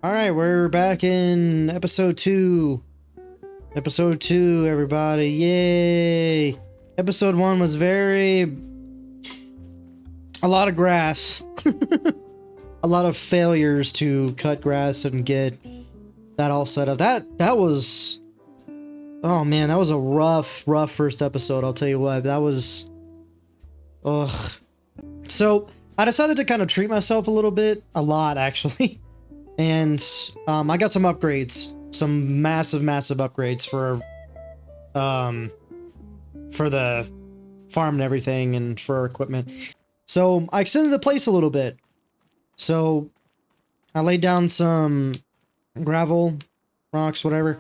All right, we're back in episode 2. Episode 2, everybody. Yay. Episode 1 was a lot of grass. A lot of failures to cut grass and get that all set up. That was, oh man, that was a rough first episode. I'll tell you what, that was, ugh. So I decided to kind of treat myself a lot actually. And I got some upgrades, some massive upgrades for the farm and everything, and for our equipment. So I extended the place a little bit. So I laid down some gravel, rocks, whatever.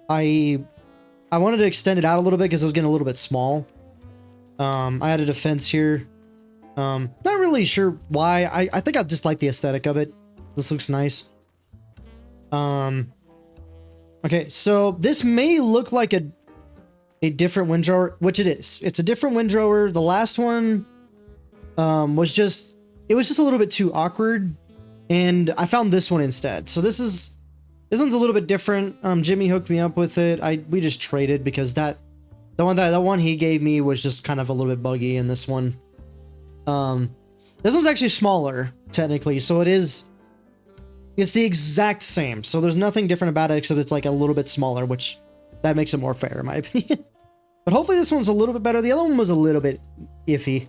I wanted to extend it out a little bit because it was getting a little bit small. I added a fence here. Not really sure why. I think I just like the aesthetic of it. This looks nice. Okay, so this may look like a different windrower, which it is. It's a different windrower. The last one was just a little bit too awkward, and I found this one instead. So this one's a little bit different. Jimmy hooked me up with it. We just traded because the one he gave me was just kind of a little bit buggy, and this one this one's actually smaller technically, so it's the exact same. So there's nothing different about it except it's like a little bit smaller, which that makes it more fair in my opinion. But hopefully this one's a little bit better. The other one was a little bit iffy.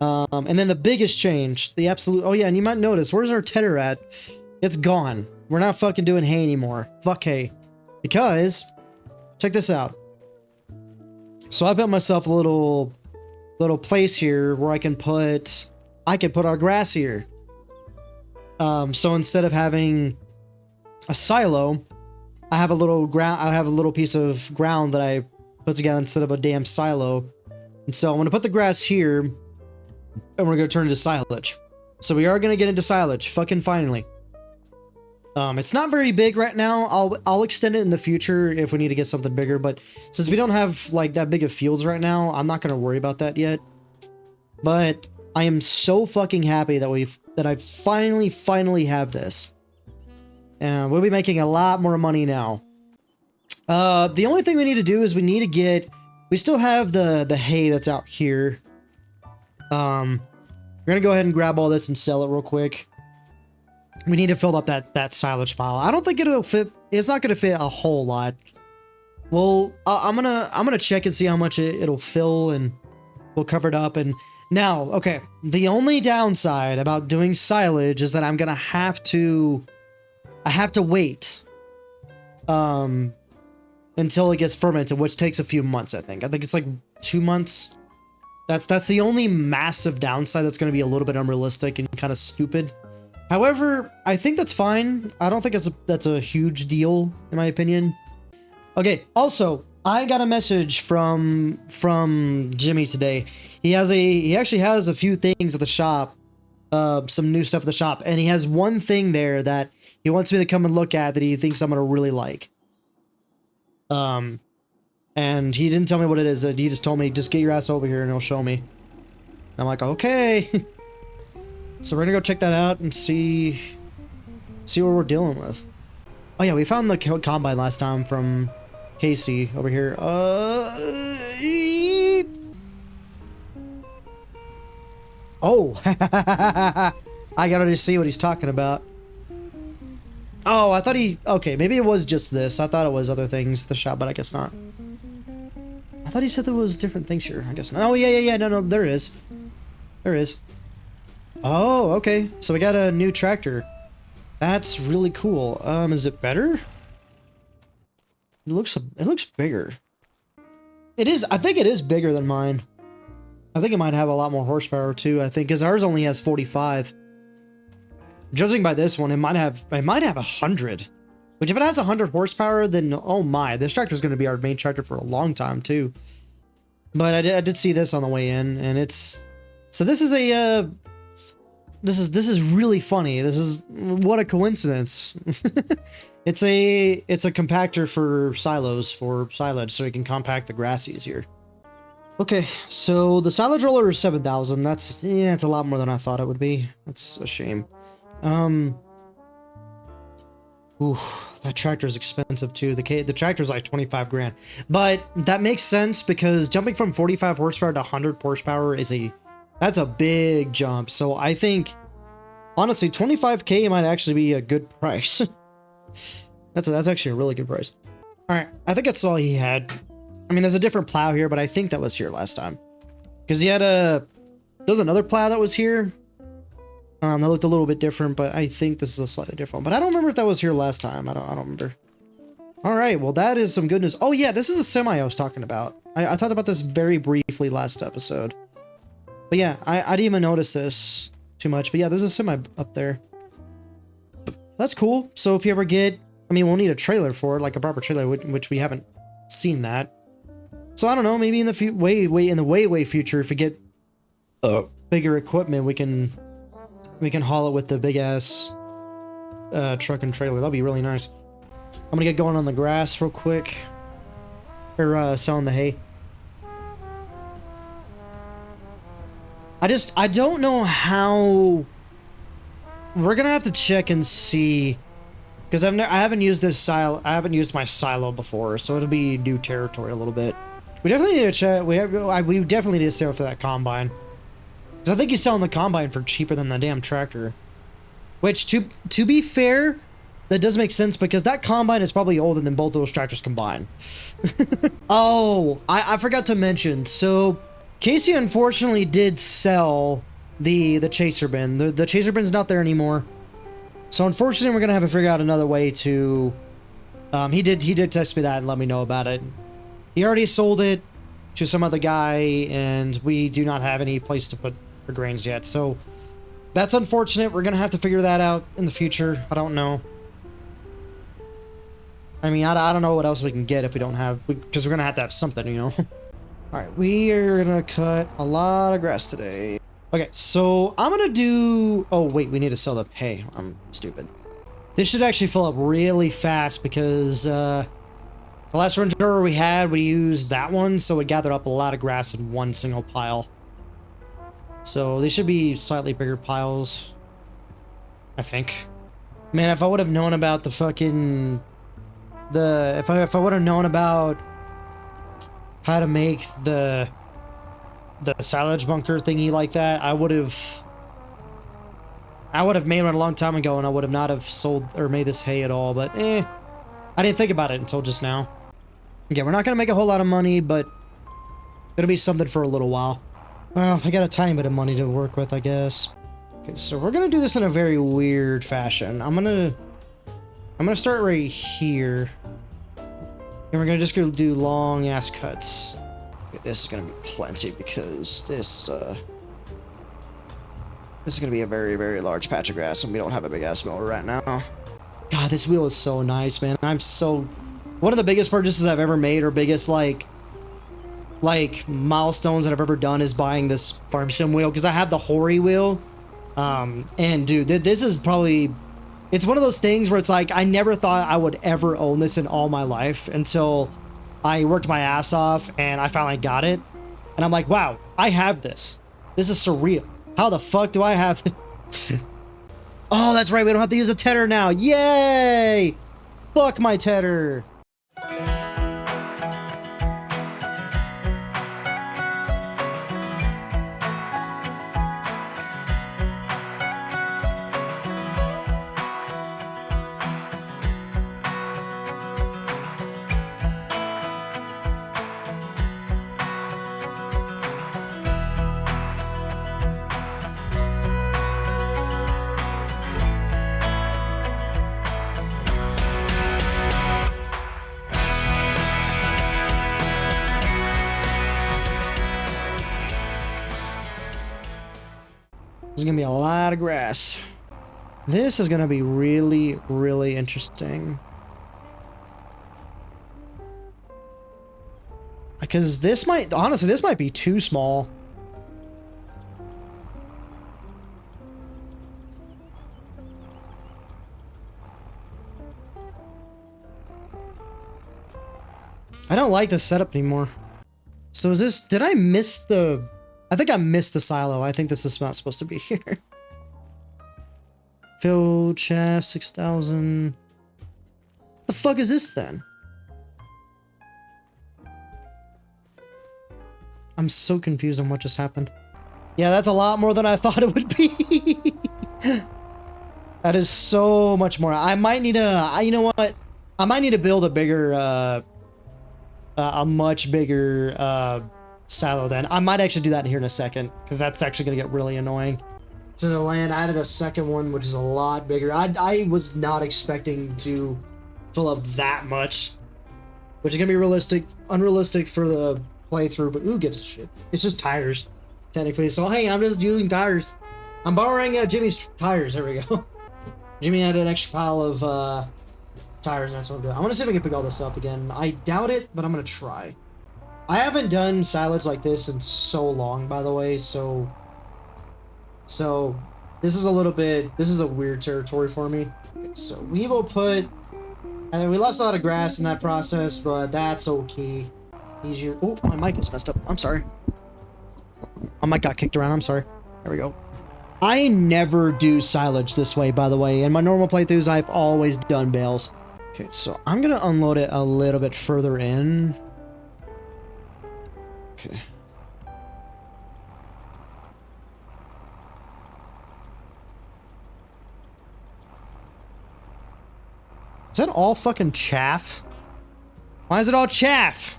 And then the biggest change, oh yeah, and you might notice, where's our tedder at? It's gone. We're not fucking doing hay anymore. Fuck hay. Because, check this out. So I built myself a little place here where I can put our grass here. So instead of having a silo, I have a little piece of ground that I put together instead of a damn silo. And so I'm going to put the grass here, and we're going to turn it into silage. So we are going to get into silage, fucking finally. It's not very big right now. I'll extend it in the future if we need to get something bigger, but since we don't have like that big of fields right now, I'm not going to worry about that yet. But I am so fucking happy that I finally have this. And we'll be making a lot more money now. The only thing we need to do is we still have the hay that's out here. We're gonna go ahead and grab all this and sell it real quick. We need to fill up that silage pile. I don't think it'll fit. It's not gonna fit a whole lot. Well, I'm gonna check and see how much it'll fill, and we'll cover it up. And now, okay, the only downside about doing silage is that I have to wait until it gets fermented, which takes a few months. I think it's like 2 months. That's the only massive downside that's going to be a little bit unrealistic and kind of stupid. However, I think that's fine. I don't think that's a huge deal in my opinion. Okay, also, I got a message from Jimmy today. He actually has a few things at the shop, some new stuff at the shop, and he has one thing there that he wants me to come and look at that he thinks I'm gonna really like. And he didn't tell me what it is. He just told me, just get your ass over here and he'll show me. And I'm like, okay. So we're gonna go check that out and see what we're dealing with. Oh yeah, we found the combine last time from Casey over here. Oh, I gotta just see what he's talking about. Oh, I thought okay, maybe it was just this. I thought it was other things at the shop, but I guess not. I thought he said there was different things here. I guess not. Oh, yeah. No, there is. There is. Oh, okay. So we got a new tractor. That's really cool. Is it better? It looks bigger. It is. I think it is bigger than mine. I think it might have a lot more horsepower too. I think because ours only has 45. Judging by this one, it might have 100. Which if it has 100 horsepower, then oh my, this tractor is going to be our main tractor for a long time too. But I did see this on the way in, and it's so this is a this is really funny. What a coincidence. It's a compactor for silos for silage, so you can compact the grass easier. Okay, so the silage roller is 7,000. That's a lot more than I thought it would be. That's a shame. Ooh, that tractor is expensive too. The tractor's like 25 grand. But that makes sense because jumping from 45 horsepower to 100 horsepower that's a big jump. So I think honestly 25k might actually be a good price. That's actually a really good price. All right, I think that's all he had. I mean, there's a different plow here, but I think that was here last time. Because there's another plow that was here. That looked a little bit different, but I think this is a slightly different. But I don't remember if that was here last time. I don't remember. All right, well, that is some good news. Oh yeah, this is a semi I was talking about. I talked about this very briefly last episode. But yeah, I didn't even notice this too much. But yeah, there's a semi up there. That's cool. So if you ever get, I mean, we'll need a trailer for it, like a proper trailer, which we haven't seen that. So I don't know, maybe in the way future, if we get bigger equipment, we can haul it with the big ass truck and trailer. That'll be really nice. I'm gonna get going on the grass real quick, or selling the hay. I don't know how. We're gonna have to check and see, because I haven't used this silo. I haven't used my silo before, so it'll be new territory a little bit. We definitely need to check. We definitely need to sell for that combine, because I think you're selling the combine for cheaper than the damn tractor. Which to be fair, that does make sense because that combine is probably older than both of those tractors combined. Oh, I forgot to mention. So Casey unfortunately did sell the chaser bin. The chaser bin's not there anymore. So unfortunately, we're gonna have to figure out another way to. He did text me that and let me know about it. He already sold it to some other guy, and we do not have any place to put our grains yet. So that's unfortunate. We're gonna have to figure that out in the future. I don't know. I mean, I don't know what else we can get if we don't have, because we're gonna have to have something, you know. All right, we are gonna cut a lot of grass today. Okay, so I'm gonna do. Oh wait, we need to sell the hay. I'm stupid. This should actually fill up really fast because the last Range Rover we had, we used that one, so it gathered up a lot of grass in one single pile. So these should be slightly bigger piles, I think. Man, if I would have known about the fucking if I would have known about how to make the silage bunker thingy like that, I would have made one a long time ago, and I would have not have sold or made this hay at all. But I didn't think about it until just now. Again, we're not gonna make a whole lot of money, but it'll be something for a little while. Well, I got a tiny bit of money to work with, I guess. Okay, so we're gonna do this in a very weird fashion. I'm gonna start right here, and we're gonna just go do long ass cuts. Okay, this is gonna be plenty because this is gonna be a very, very large patch of grass, and we don't have a big ass mower right now. God, this wheel is so nice, man. One of the biggest purchases I've ever made, or biggest like milestones that I've ever done, is buying this farm sim wheel, because I have the Hori wheel. And dude, this is probably, it's one of those things where it's like, I never thought I would ever own this in all my life until I worked my ass off and I finally got it. And I'm like, wow, I have this. This is surreal. How the fuck do I have it? Oh, that's right. We don't have to use a tedder now. Yay! Fuck my tedder. There's gonna be a lot of grass. This is gonna be really, really interesting. Because this might, honestly, this might be too small. I don't like this setup anymore. So is this, did I miss the, I think I missed the silo. I think this is not supposed to be here. Field shaft, 6,000. fuck is this then? I'm so confused on what just happened. Yeah, that's a lot more than I thought it would be. That is so much more. I might need you know what? I might need to build a bigger, a much bigger, silo then. I might actually do that here in a second, because that's actually going to get really annoying. To the land, I added a second one, which is a lot bigger. I was not expecting to fill up that much, which is going to be unrealistic for the playthrough, but who gives a shit? It's just tires, technically. So, hey, I'm just using tires. I'm borrowing Jimmy's tires. There we go. Jimmy had an extra pile of tires, and that's what I'm doing. I want to see if I can pick all this up again. I doubt it, but I'm going to try. I haven't done silage like this in so long, by the way, so this is a weird territory for me. Okay, so we will put, and we lost a lot of grass in that process, but that's okay. Easier. Oh, my mic is messed up. I'm sorry. My mic got kicked around. I'm sorry. There we go. I never do silage this way, by the way. In my normal playthroughs, I've always done bales. Okay, so I'm gonna unload it a little bit further in. Okay. Is that all fucking chaff? Why is it all chaff?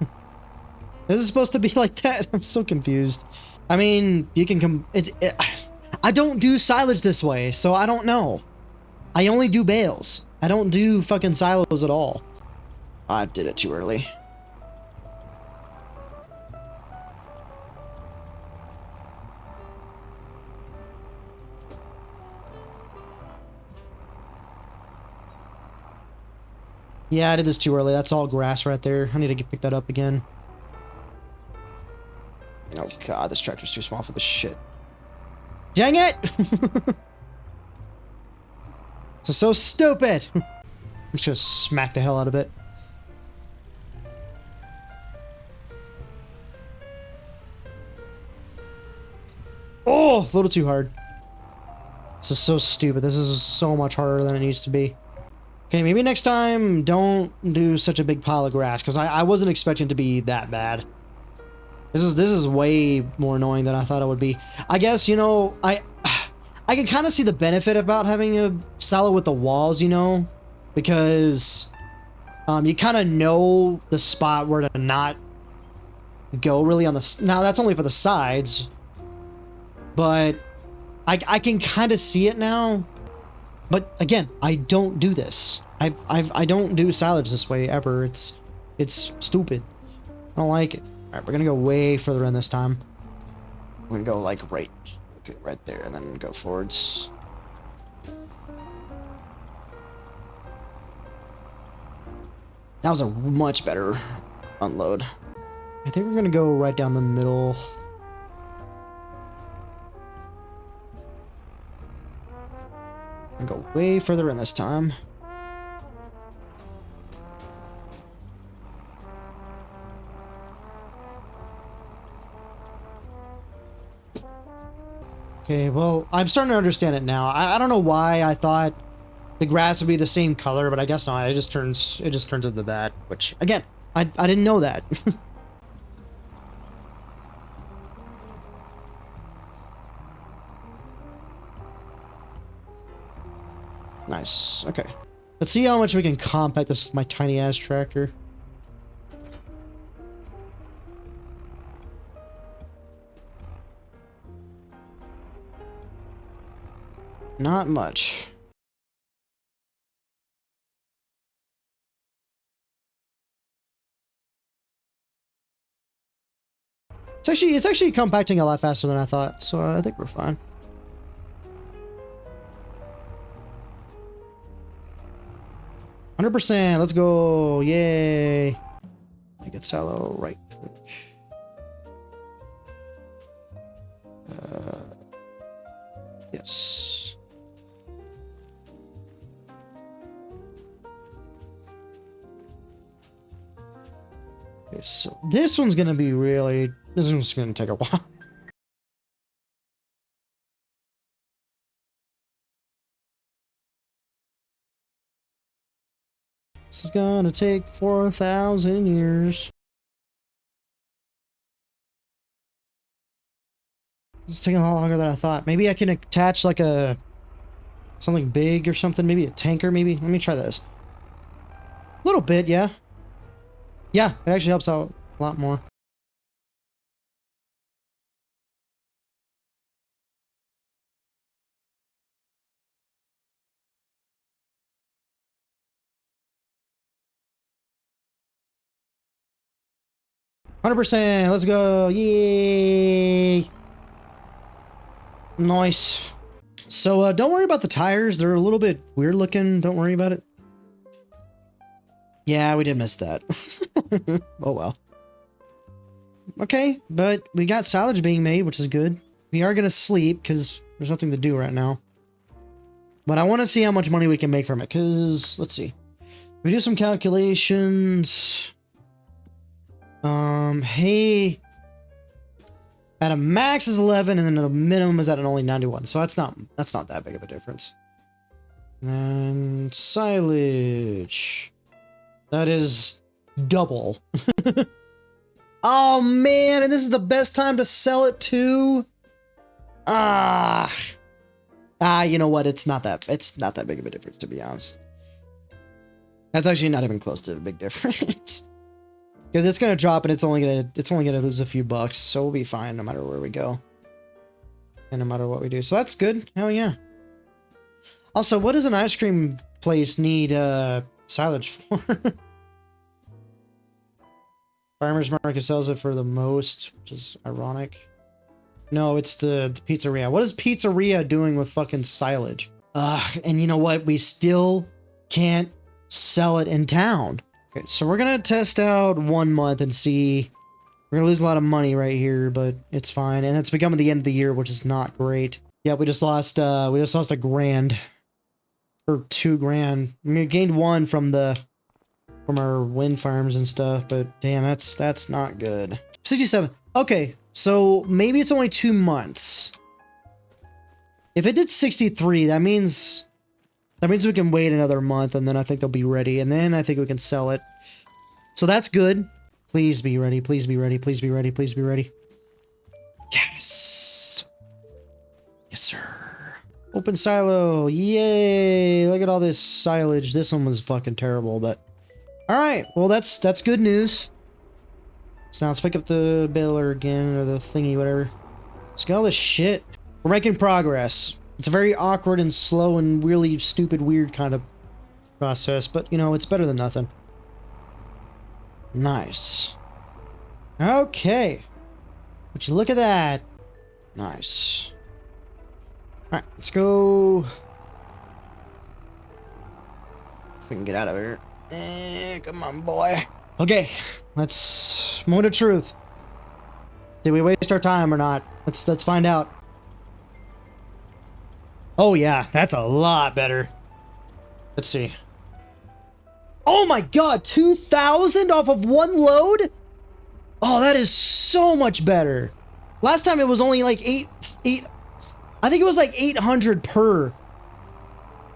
This is supposed to be like that. I'm so confused. I mean, you can come. I don't do silage this way, so I don't know. I only do bales. I don't do fucking silos at all. I did it too early. Yeah, I did this too early. That's all grass right there. I need to pick that up again. Oh god, this tractor's too small for this shit. Dang it! This is so stupid! I'm just gonna smack the hell out of it. Oh, a little too hard. This is so stupid. This is so much harder than it needs to be. Okay, maybe next time don't do such a big pile of grass, because I wasn't expecting it to be that bad. This is way more annoying than I thought it would be. I guess, you know, I can kind of see the benefit about having a silo with the walls, you know, because you kind of know the spot where to not go really on the... Now, that's only for the sides, but I can kind of see it now. But again, I don't do this. I don't do silage this way ever. It's stupid. I don't like it. All right, we're gonna go way further in this time. We're gonna go like right there, and then go forwards. That was a much better unload. I think we're gonna go right down the middle. And go way further in this time. Okay, well, I'm starting to understand it now. I don't know why I thought the grass would be the same color, but I guess not. It just turns into that, which again, I didn't know that. Nice. Okay. Let's see how much we can compact this with my tiny ass tractor. Not much. It's actually compacting a lot faster than I thought, so I think we're fine. %. Let's go. Yay. I think it's silo. Right click. Yes. Okay, so this one's gonna be really... This one's gonna take a while. This is gonna take 4,000 years. It's taking a lot longer than I thought. Maybe I can attach like a something big or something. Maybe a tanker. Maybe. Let me try this. A little bit, yeah. Yeah, it actually helps out a lot more. %. Let's go. Yay. Nice. So don't worry about the tires. They're a little bit weird looking. Don't worry about it. Yeah, we did miss that. Oh well. Okay, but we got silage being made, which is good. We are gonna sleep because there's nothing to do right now. But I want to see how much money we can make from it, because let's see. We do some calculations. Hey, at a max is 11, and then a minimum is at an only 91. So that's not that big of a difference. And silage, that is double. Oh man, and this is the best time to sell it too. You know what? It's not that big of a difference, to be honest. That's actually not even close to a big difference. Because it's gonna drop and it's only gonna lose a few bucks, so we'll be fine no matter where we go. And no matter what we do. So that's good. Hell yeah. Also, what does an ice cream place need silage for? Farmers market sells it for the most, which is ironic. No, it's the pizzeria. What is pizzeria doing with fucking silage? And you know what? We still can't sell it in town. Okay, so we're gonna test out 1 month and see. We're gonna lose a lot of money right here, but it's fine. And it's becoming the end of the year, which is not great. Yeah, we just lost a grand. Or 2 grand. I mean, we gained 1 from our wind farms and stuff, but damn, that's not good. 67. Okay, so maybe it's only 2 months. If it did 63, that means we can wait another month, and then I think they'll be ready, and then I think we can sell it. So that's good. Please be ready. Please be ready. Please be ready. Please be ready. Yes. Yes, sir. Open silo. Yay. Look at all this silage. This one was fucking terrible, but all right. Well, that's good news. So now let's pick up the baler again, or the thingy, whatever. Let's get all this shit. We're making progress. It's a very awkward and slow and really stupid, weird kind of process, but, you know, it's better than nothing. Nice. Okay. Would you look at that? Nice. Alright, let's go. If we can get out of here. Come on, boy. Okay, let's... Moment of truth. Did we waste our time or not? Let's find out. Oh yeah, that's a lot better. Let's see. Oh my god, 2,000 off of 1 load? Oh, that is so much better. Last time it was only like 8 I think it was like 800 per.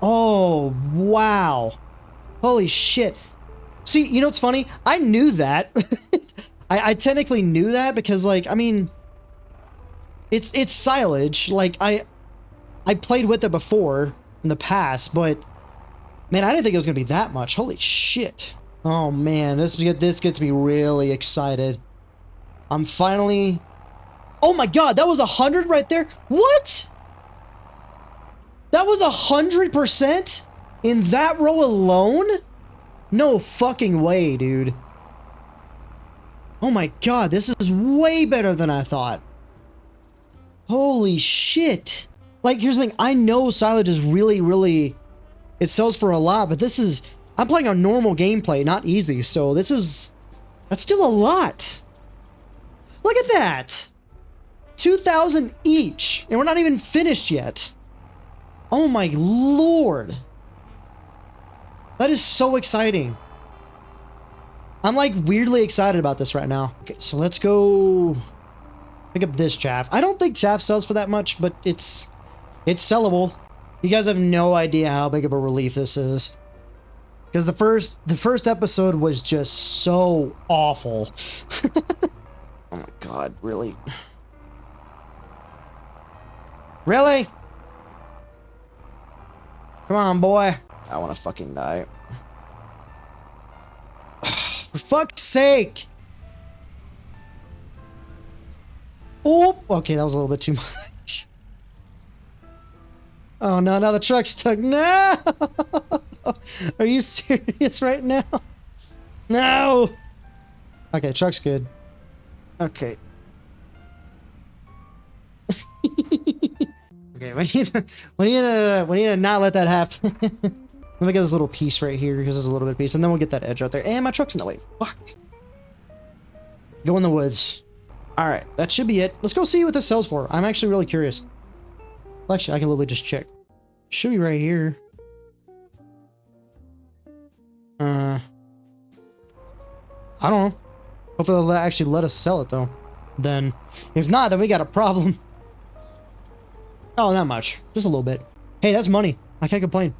Oh, wow. Holy shit. See, you know what's funny? I knew that. I technically knew that because, like, I mean, it's silage. Like, I played with it before in the past, but man, I didn't think it was gonna be that much. Holy shit. Oh man, this gets me really excited. I'm finally... Oh my god, that was 100 right there? What? That was 100% in that row alone? No fucking way, dude. Oh my god, this is way better than I thought. Holy shit. Like, here's the thing. I know silage is really... It sells for a lot, but this is... I'm playing on normal gameplay, not easy, so this is... That's still a lot. Look at that. 2,000 each, and we're not even finished yet. Oh my lord. That is so exciting. I'm like weirdly excited about this right now. Okay, so let's go pick up this chaff. I don't think chaff sells for that much, but it's sellable. You guys have no idea how big of a relief this is. Because the first episode was just so awful. Oh my god, really? Really? Come on, boy. I want to fucking die. For fuck's sake! Oh, okay, that was a little bit too much. Oh no, now the truck's stuck. No! Are you serious right now? No! Okay, truck's good. Okay. Okay, we need to not let that happen. Let me get this little piece right here because there's a little bit of piece, and then we'll get that edge out there. And my truck's in the way. Fuck. Go in the woods. All right, that should be it. Let's go see what this sells for. I'm actually really curious. Well, actually, I can literally just check. Should be right here. I don't know. Hopefully they'll actually let us sell it though. Then, if not, then we got a problem. Oh, not much. Just a little bit. Hey, that's money. I can't complain.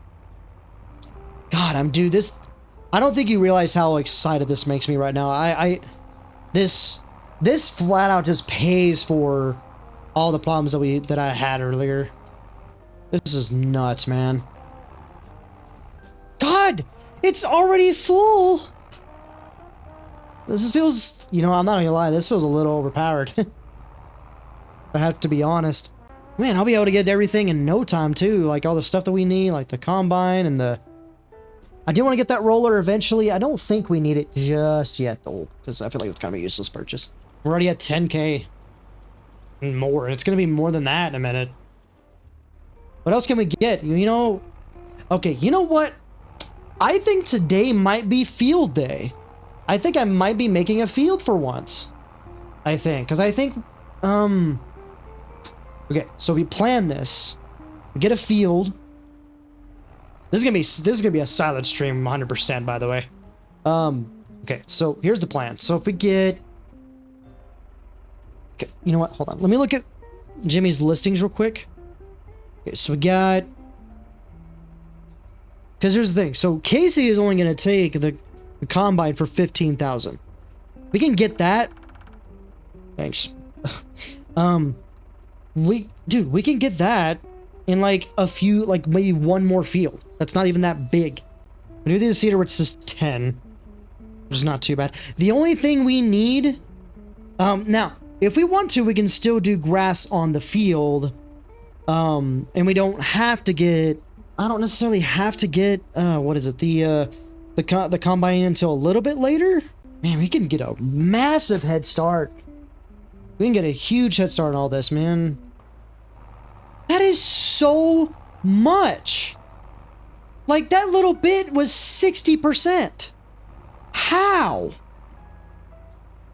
God, dude, this... I don't think you realize how excited this makes me right now. This flat out just pays for all the problems that I had earlier. This is nuts, man. God, it's already full. This feels, you know, I'm not gonna lie, this feels a little overpowered. I have to be honest. Man, I'll be able to get everything in no time too. Like all the stuff that we need, like the combine and the... I do want to get that roller eventually. I don't think we need it just yet though, because I feel like it's kind of a useless purchase. We're already at 10K and more. It's going to be more than that in a minute. What else can we get? You know, okay, you know what? I think today might be field day. I think I might be making a field for once. I think, because I think, okay, so we plan this. We get a field. This is gonna be a silent stream 100%, by the way. Okay, so here's the plan. So if we get... Okay, you know what? Hold on. Let me look at Jimmy's listings real quick. Okay, so we got... Because here's the thing. So Casey is only gonna take the combine for 15,000. We can get that. Thanks. Dude, we can get that in like a few, like maybe one more field. That's not even that big. We do the cedar, which is 10, which is not too bad. The only thing we need, now, if we want to, we can still do grass on the field, and we don't have to get, I don't necessarily have to get, what is it, the combine until a little bit later. Man, we can get a massive head start. We can get a huge head start on all this, man. That is so much. Like, that little bit was 60%. How?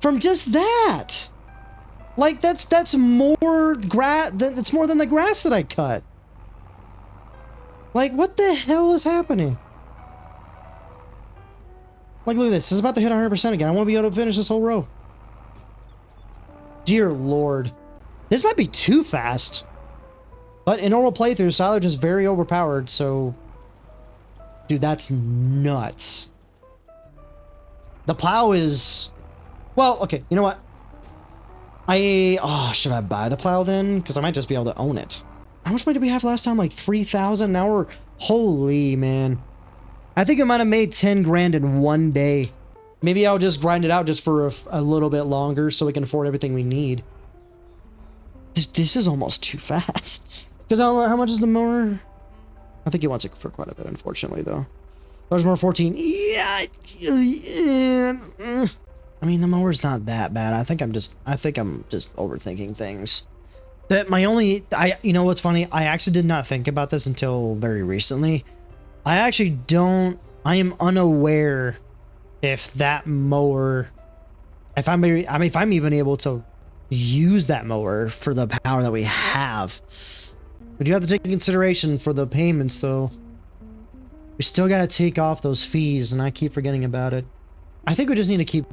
From just that. Like, that's more grass. That's more than the grass that I cut. Like, what the hell is happening? Like, look at this. This is about to hit 100% again. I want to be able to finish this whole row. Dear Lord. This might be too fast. But in normal playthroughs, silage is very overpowered, so... Dude, that's nuts. The plow is... Well, okay, you know what? Oh, should I buy the plow then? Because I might just be able to own it. How much money did we have last time? Like 3,000? Now we're... Holy, man. I think I might have made 10 grand in one day. Maybe I'll just grind it out just for a little bit longer so we can afford everything we need. This is almost too fast. Because how much is the mower? I think he wants it for quite a bit, unfortunately, though. There's more 14. Yeah. I mean, the mower's not that bad. I think I'm just overthinking things. You know what's funny? I actually did not think about this until very recently. I am unaware if that mower, if I'm even able to use that mower for the power that we have. We do have to take into consideration for the payments, though. We still got to take off those fees, and I keep forgetting about it. I think we just need to keep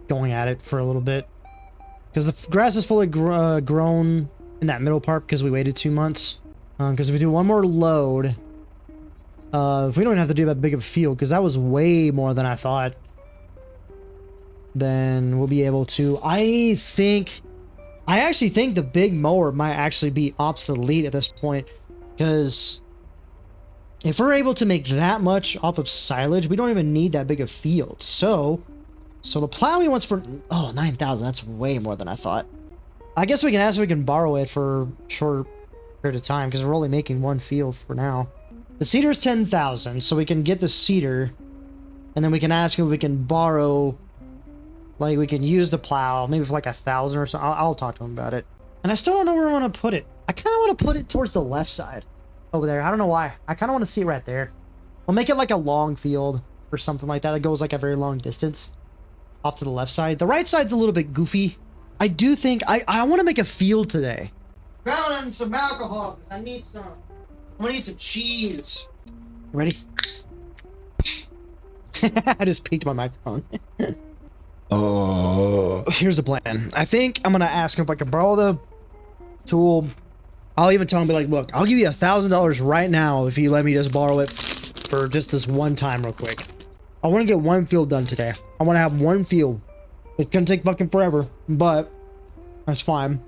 going at it for a little bit. Because the grass is fully grown in that middle part because we waited 2 months. Because if we do one more load, If we don't have to do that big of a field, because that was way more than I thought, then we'll be able to. I actually think the big mower might actually be obsolete at this point, because if we're able to make that much off of silage, we don't even need that big of field. So the plow he wants for, oh, 9,000. That's way more than I thought. I guess we can ask if we can borrow it for a short period of time, because we're only making one field for now. The seeder's 10,000, so we can get the seeder, and then we can ask if we can borrow, like we can use the plow, maybe for like 1,000 or so. I'll talk to him about it. And I still don't know where I want to put it. I kind of want to put it towards the left side over there. I don't know why. I kind of want to see it right there. We'll make it like a long field or something like that. That goes like a very long distance off to the left side. The right side's a little bit goofy. I do think I want to make a field today. Growling some alcohol, because I need some. I'm gonna need some cheese. You ready? I just peeked my microphone. Oh, here's the plan. I think I'm gonna ask him if I can borrow the tool. I'll even tell him, be like, look, I'll give you $1,000 right now if you let me just borrow it for just this one time real quick. I want to get one field done today. I want to have one field. It's gonna take fucking forever, but that's fine.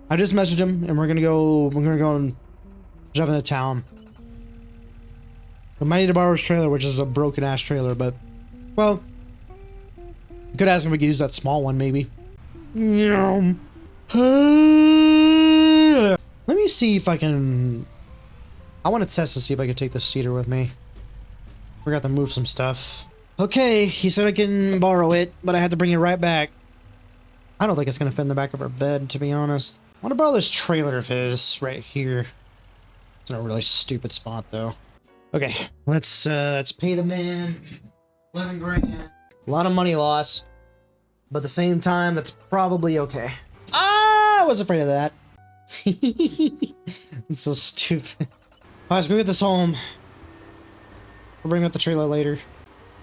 I just messaged him, and we're gonna go and drive into town. We might need to borrow his trailer, which is a broken ass trailer, but well, could ask him if we could use that small one, maybe. Let me see if I can. I want to test to see if I can take the cedar with me. We got to move some stuff. Okay, he said I can borrow it, but I had to bring it right back. I don't think it's gonna fit in the back of our bed, to be honest. I want to borrow this trailer of his right here. It's in a really stupid spot, though. Okay, let's pay the man 11 grand. A lot of money loss, but at the same time, that's probably okay. Ah, I was afraid of that. It's so stupid. All right, let's go get this home. We'll bring up the trailer later.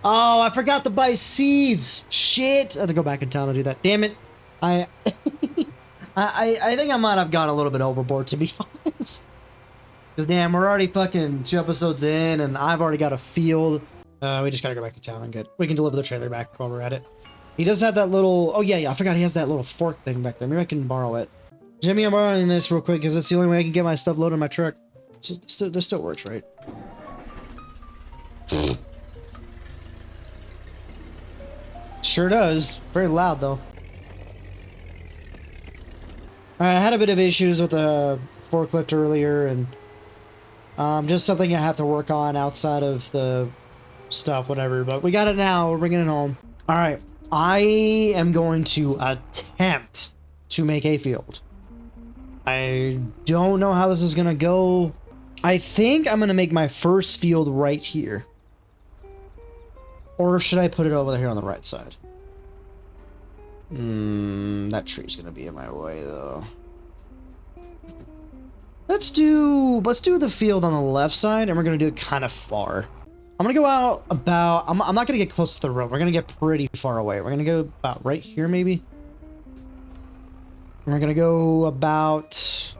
Oh, I forgot to buy seeds. Shit, I have to go back in town to do that. Damn it. I think I might have gone a little bit overboard, to be honest. Because damn, we're already fucking 2 episodes in, and I've already got a field. We just gotta go back to town and we can deliver the trailer back while we're at it. He does have that little, oh yeah, I forgot he has that little fork thing back there. Maybe I can borrow it. Jimmy, I'm borrowing this real quick, because that's the only way I can get my stuff loaded in my truck. This still works, right? Sure does. Very loud, though. I had a bit of issues with the forklift earlier, and just something I have to work on outside of the stuff, whatever. But we got it now. We're bringing it home. All right. I am going to attempt to make a field. I don't know how this is going to go. I think I'm going to make my first field right here. Or should I put it over here on the right side? That tree's going to be in my way, though. Let's do the field on the left side, and we're going to do it kind of far. I'm going to go out about... I'm not going to get close to the road. We're going to get pretty far away. We're going to go about right here, maybe. And we're going to go about...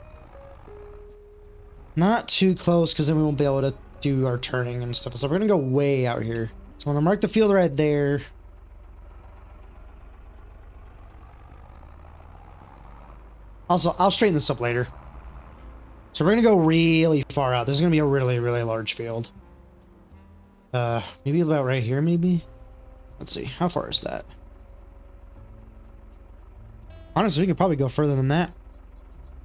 not too close, because then we won't be able to do our turning and stuff. So we're going to go way out here. So I'm going to mark the field right there. Also, I'll straighten this up later. So we're going to go really far out. This is going to be a really, really large field. Maybe about right here, maybe? Let's see. How far is that? Honestly, we could probably go further than that.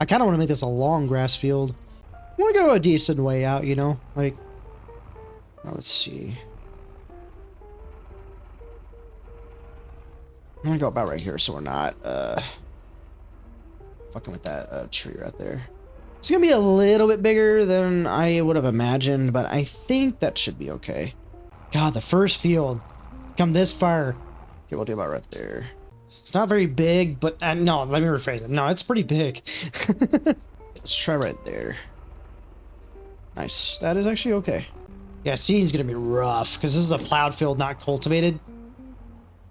I kind of want to make this a long grass field. I want to go a decent way out, you know? Like, let's see. I'm going to go about right here so we're not, fucking with that tree right there. It's going to be a little bit bigger than I would have imagined, but I think that should be okay. God, the first field. Come this far. Okay, we'll do about right there. It's not very big, but no, let me rephrase it. No, it's pretty big. Let's try right there. Nice. That is actually okay. Yeah, seeding's going to be rough because this is a plowed field, not cultivated.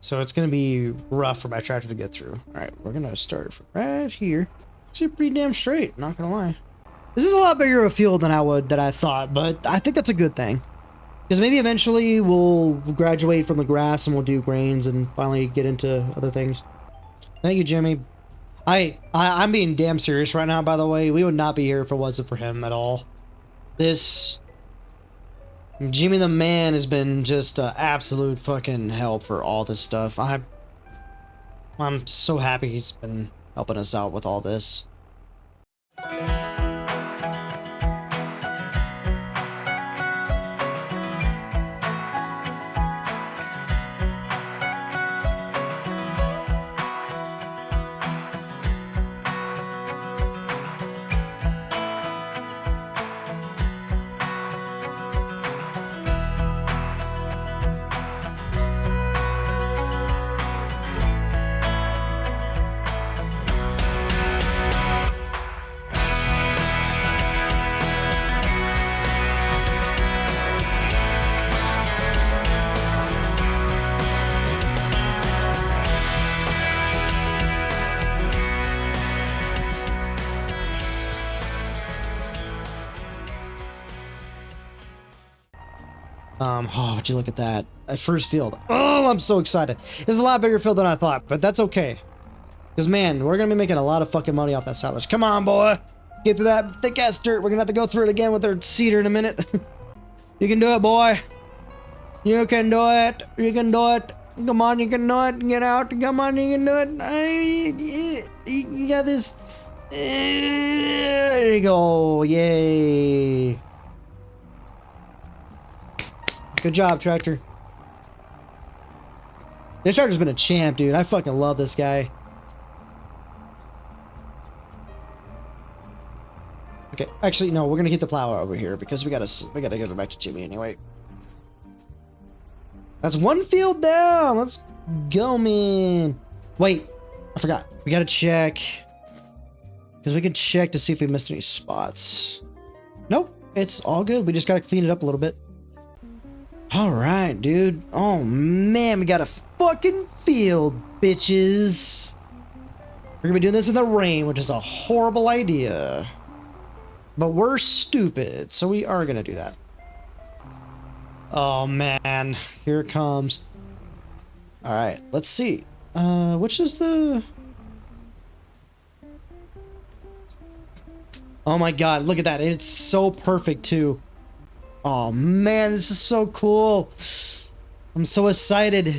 So it's going to be rough for my tractor to get through. All right, we're going to start it from right here. Actually pretty damn straight, not going to lie. This is a lot bigger of a field than I thought, but I think that's a good thing. Because maybe eventually we'll graduate from the grass and we'll do grains and finally get into other things. Thank you, Jimmy. I'm being damn serious right now, by the way. We would not be here if it wasn't for him at all. This Jimmy the man has been just absolute fucking help for all this stuff. I'm so happy he's been helping us out with all this. Oh, would you look at that? At first field. Oh, I'm so excited. It's a lot bigger field than I thought, but that's okay. Because, man, we're going to be making a lot of fucking money off that silage. Come on, boy. Get through that thick-ass dirt. We're going to have to go through it again with our seeder in a minute. You can do it, boy. You can do it. You can do it. Come on, you can do it. Get out. Come on, you can do it. You got this. There you go. Yay. Good job, tractor. This tractor's been a champ, dude. I fucking love this guy. Okay, actually, no, we're gonna get the plow over here because we gotta give it back to Jimmy anyway. That's one field down. Let's go, man. Wait, I forgot. We gotta check because we can check to see if we missed any spots. Nope, it's all good. We just gotta clean it up a little bit. All right, dude. Oh, man, we got a fucking field, bitches. We're gonna be doing this in the rain, which is a horrible idea. But we're stupid, so we are gonna do that. Oh, man. Here it comes. All right, let's see. Which is the... Oh, my God. Look at that. It's so perfect, too. Oh man, this is so cool. I'm so excited.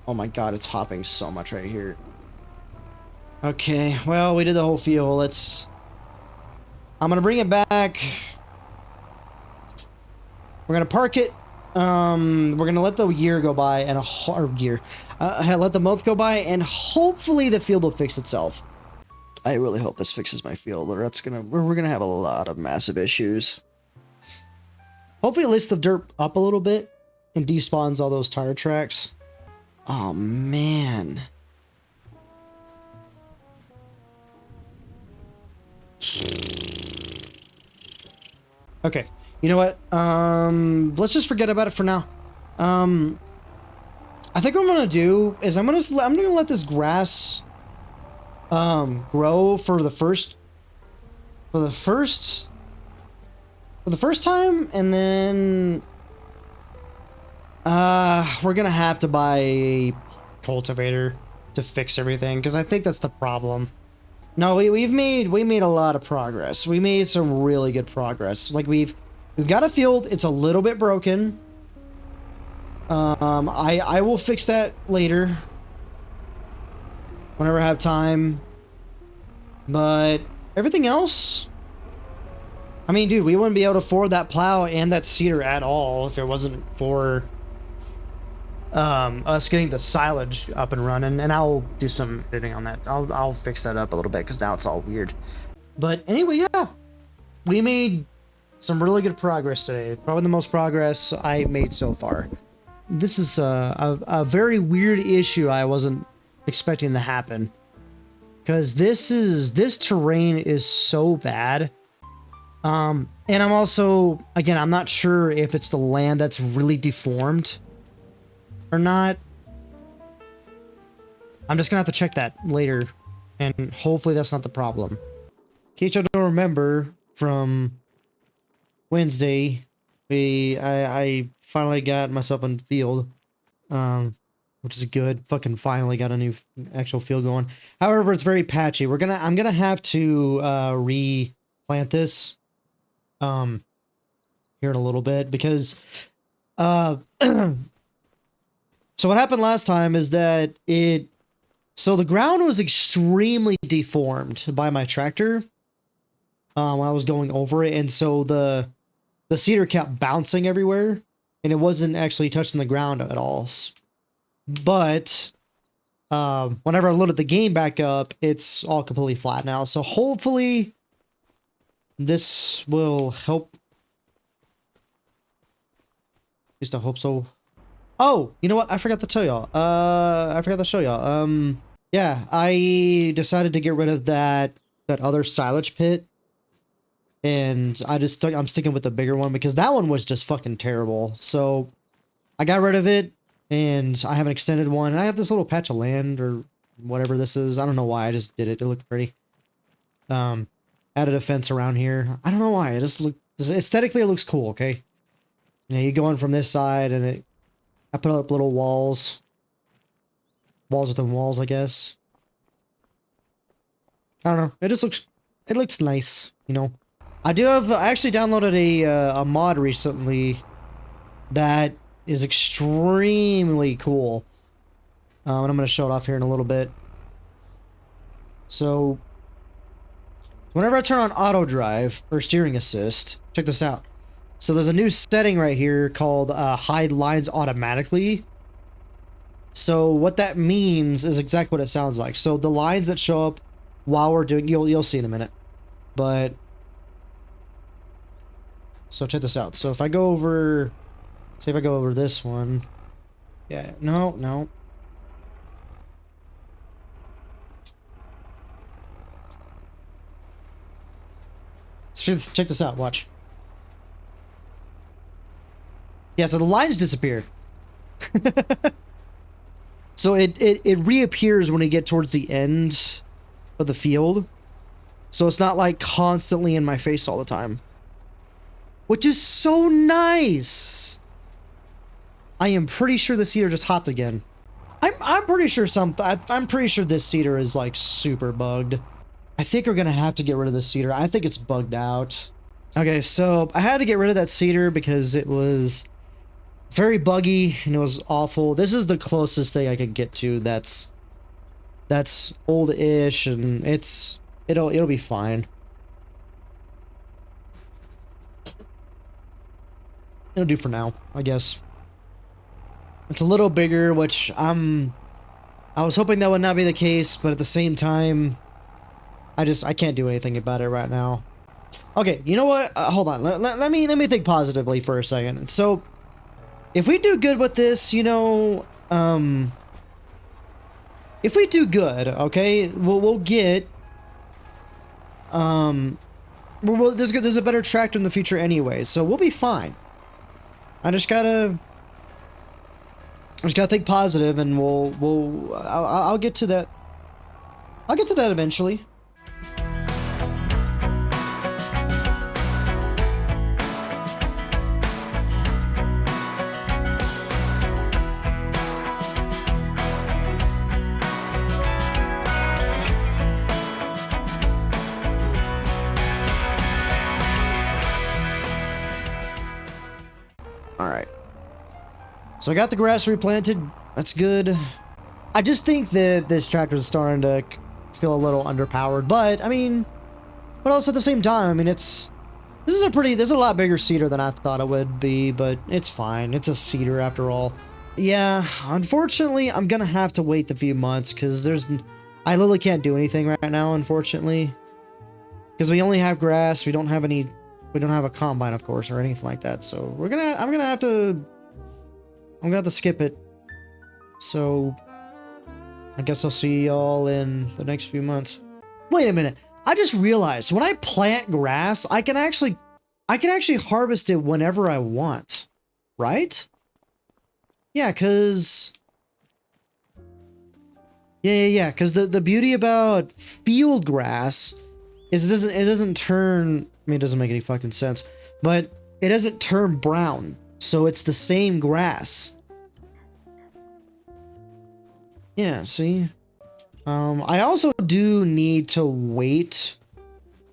Oh my God, it's hopping so much right here. Okay, well, we did the whole field. I'm gonna bring it back. We're gonna park it. We're gonna let the year go by and let the month go by, and hopefully the field will fix itself. I really hope this fixes my field, or we're gonna have a lot of massive issues. Hopefully it lifts the dirt up a little bit and despawns all those tire tracks. Oh man. Okay, you know what? Let's just forget about it for now. I think what I'm gonna do is I'm gonna let this grass grow for the first time, and then we're gonna have to buy a cultivator to fix everything, because I think that's the problem. No, we made a lot of progress. We made some really good progress. Like we've got a field. It's a little bit broken. I will fix that later whenever I have time. But everything else, I mean, dude, we wouldn't be able to afford that plow and that seeder at all if it wasn't for us getting the silage up and running. And I'll do some editing on that. I'll fix that up a little bit because now it's all weird. But anyway, yeah, we made some really good progress today. Probably the most progress I made so far. This is a very weird issue I wasn't expecting to happen, because this terrain is so bad. And I'm also, again, I'm not sure if it's the land that's really deformed or not. I'm just gonna have to check that later, and hopefully that's not the problem. In case I don't remember from Wednesday, I finally got myself in the field, which is good. Fucking finally got a new actual field going. However, it's very patchy. I'm gonna have to replant this here in a little bit, because so what happened last time is that so the ground was extremely deformed by my tractor while I was going over it, and so the seeder kept bouncing everywhere, and it wasn't actually touching the ground at all. But whenever I loaded the game back up, it's all completely flat now. So hopefully this will help. At least I hope so. Oh, you know what? I forgot to tell y'all. I forgot to show y'all. Yeah, I decided to get rid of that other silage pit. And I'm sticking with the bigger one because that one was just fucking terrible. So I got rid of it, and I have an extended one. And I have this little patch of land or whatever this is. I don't know why I just did it. It looked pretty. Added a fence around here. I don't know why. It just aesthetically it looks cool. Okay. You know, you go in from this side, and I put up little walls within walls, I guess. I don't know. It looks nice, you know. I actually downloaded a mod recently that is extremely cool. And I'm going to show it off here in a little bit. So whenever I turn on auto drive or steering assist, check this out. So there's a new setting right here called hide lines automatically. So what that means is exactly what it sounds like. So the lines that show up while we're doing, you'll see in a minute. But so check this out. So if I go over, say if I go over this one, yeah, no. Check this out. Watch. Yeah, so the lines disappear. So it reappears when we get towards the end of the field. So it's not like constantly in my face all the time. Which is so nice. I am pretty sure the seeder just hopped again. I'm pretty sure I'm pretty sure this seeder is like super bugged. I think we're gonna have to get rid of the seeder. I think it's bugged out. Okay, so I had to get rid of that seeder because it was very buggy and it was awful. This is the closest thing I could get to that's old-ish, and it'll be fine. It'll do for now, I guess. It's a little bigger, which I was hoping that would not be the case, but at the same time, I can't do anything about it right now. Okay, you know what? Hold on. Let me think positively for a second. So, if we do good with this, you know, if we do good, okay, we'll get, there's a better tractor in the future anyway, so we'll be fine. I just gotta think positive, and I'll get to that. I'll get to that eventually. Alright. So I got the grass replanted. That's good. I just think that this tractor is starting to feel a little underpowered. But, I mean, but also at the same time, I mean, it's This is a lot bigger cedar than I thought it would be, but it's fine. It's a cedar after all. Yeah, unfortunately, I'm gonna have to wait the few months because I literally can't do anything right now, unfortunately. Because we only have grass, we don't have a combine, of course, or anything like that. So I'm gonna have to skip it. So I guess I'll see y'all in the next few months. Wait a minute. I just realized when I plant grass, I can actually harvest it whenever I want, right? Yeah, cause yeah. Cause the beauty about field grass is it doesn't turn. I mean, it doesn't make any fucking sense, but it doesn't turn brown, so it's the same grass. Yeah, see. I also do need to wait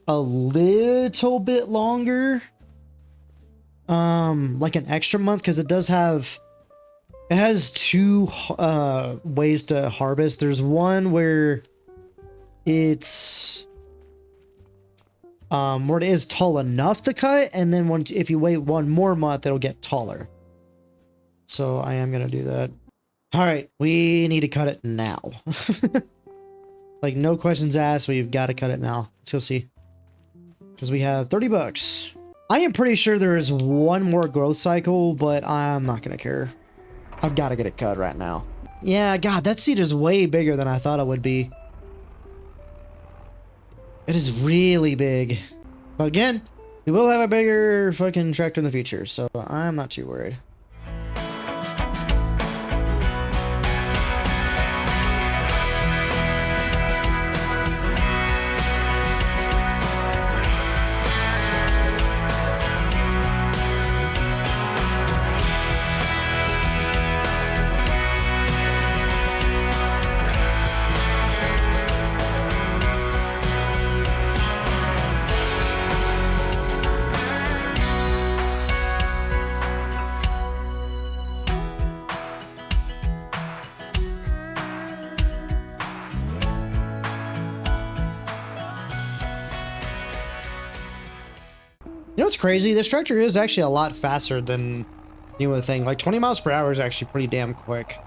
a little bit longer. Like an extra month, because it has two ways to harvest. There's one where it's where it is tall enough to cut, and then if you wait one more month, it'll get taller. So I am gonna do that. All right, we need to cut it now. Like, no questions asked, we've got to cut it now. Let's go see. Because we have 30 bucks. I am pretty sure there is one more growth cycle, but I'm not going to care. I've got to get it cut right now. Yeah, God, that seed is way bigger than I thought it would be. It is really big. But again, we will have a bigger fucking tractor in the future, so I'm not too worried. You know what's crazy? This tractor is actually a lot faster than you would think. Like 20 miles per hour is actually pretty damn quick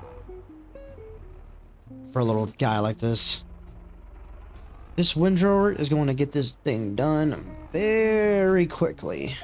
for a little guy like this. This windrower is going to get this thing done very quickly.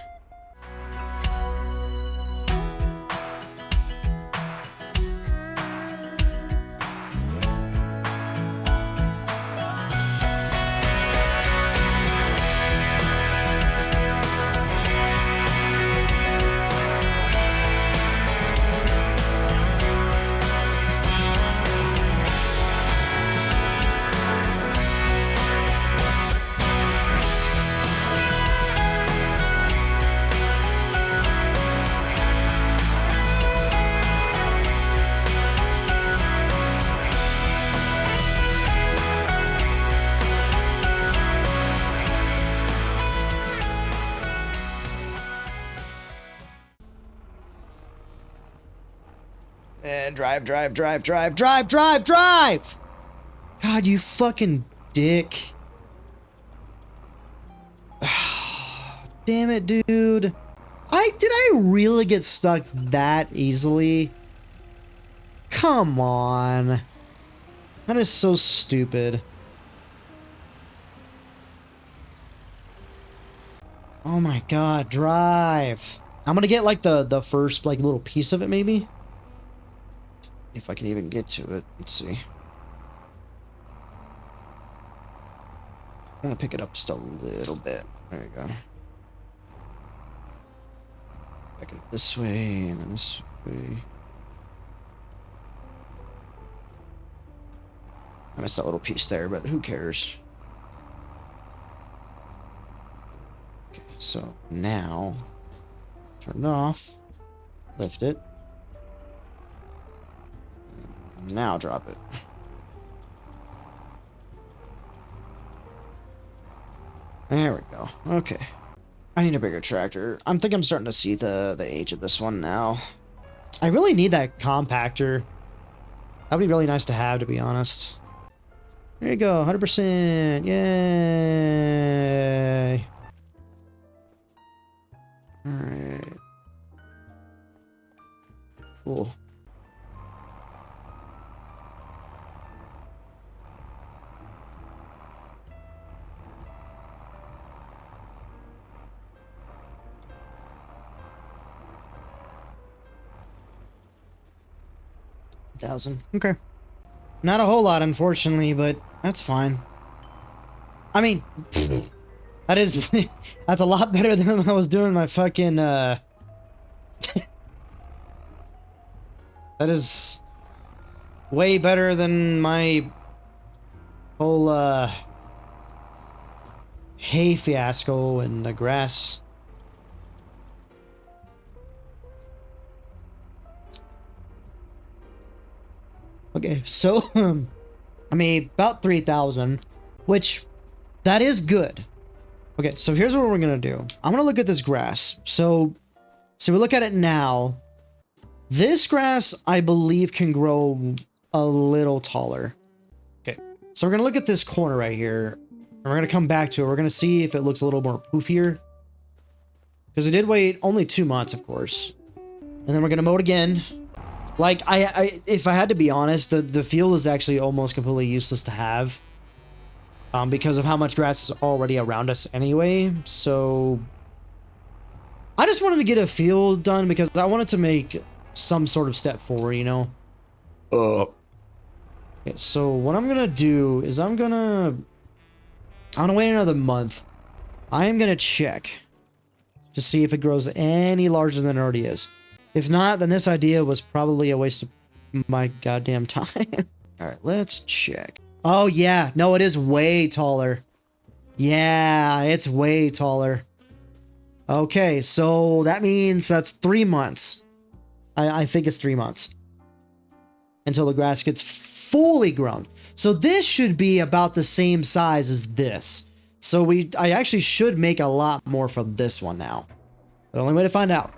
Drive! God, you fucking dick. Damn it, dude. Did I really get stuck that easily? Come on. That is so stupid. Oh my god, drive. I'm gonna get like the first like little piece of it maybe. If I can even get to it. Let's see. I'm gonna pick it up just a little bit. There you go. Back it this way and then this way. I missed that little piece there, but who cares? Okay, so now turn it off. Lift it. Now drop it. There we go. Okay. I need a bigger tractor. I'm starting to see the age of this one now. I really need that compactor. That'd be really nice to have, to be honest. There you go, 100%. Yay. Alright. Cool. $1,000. Okay. Not a whole lot, unfortunately, but that's fine. I mean, that is that's a lot better than when I was doing my fucking that is way better than my whole hay fiasco and the grass. Okay, so I mean about 3,000, which that is good. Okay, so here's what we're gonna do. I'm gonna look at this grass. So we look at it now. This grass, I believe, can grow a little taller. Okay, so we're gonna look at this corner right here, and we're gonna come back to it. We're gonna see if it looks a little more poofier, because it did wait only 2 months, of course. And then we're gonna mow it again. Like, if I had to be honest, the field is actually almost completely useless to have. Because of how much grass is already around us anyway. So I just wanted to get a field done because I wanted to make some sort of step forward, you know? Okay, so what I'm gonna do is I'm gonna wait another month. I am gonna check to see if it grows any larger than it already is. If not, then this idea was probably a waste of my goddamn time. All right, let's check. Oh, yeah. No, it is way taller. Yeah, it's way taller. Okay, so that means that's 3 months. I think it's 3 months until the grass gets fully grown. So this should be about the same size as this. So I actually should make a lot more from this one now. The only way to find out.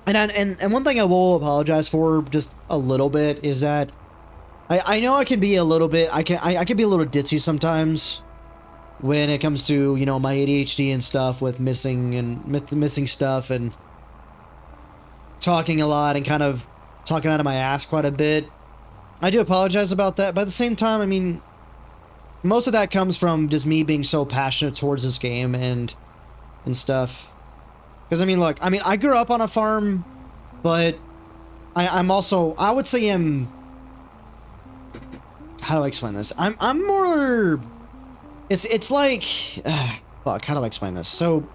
And one thing I will apologize for just a little bit is that I know I can be a little bit I can be a little ditzy sometimes when it comes to, you know, my ADHD and stuff with missing stuff and talking a lot and kind of talking out of my ass quite a bit. I do apologize about that, but at the same time, I mean, most of that comes from just me being so passionate towards this game and stuff. Because, I mean, look, I grew up on a farm, but I'm also, I would say how do I explain this? I'm more, it's like, fuck, how do I explain this? So,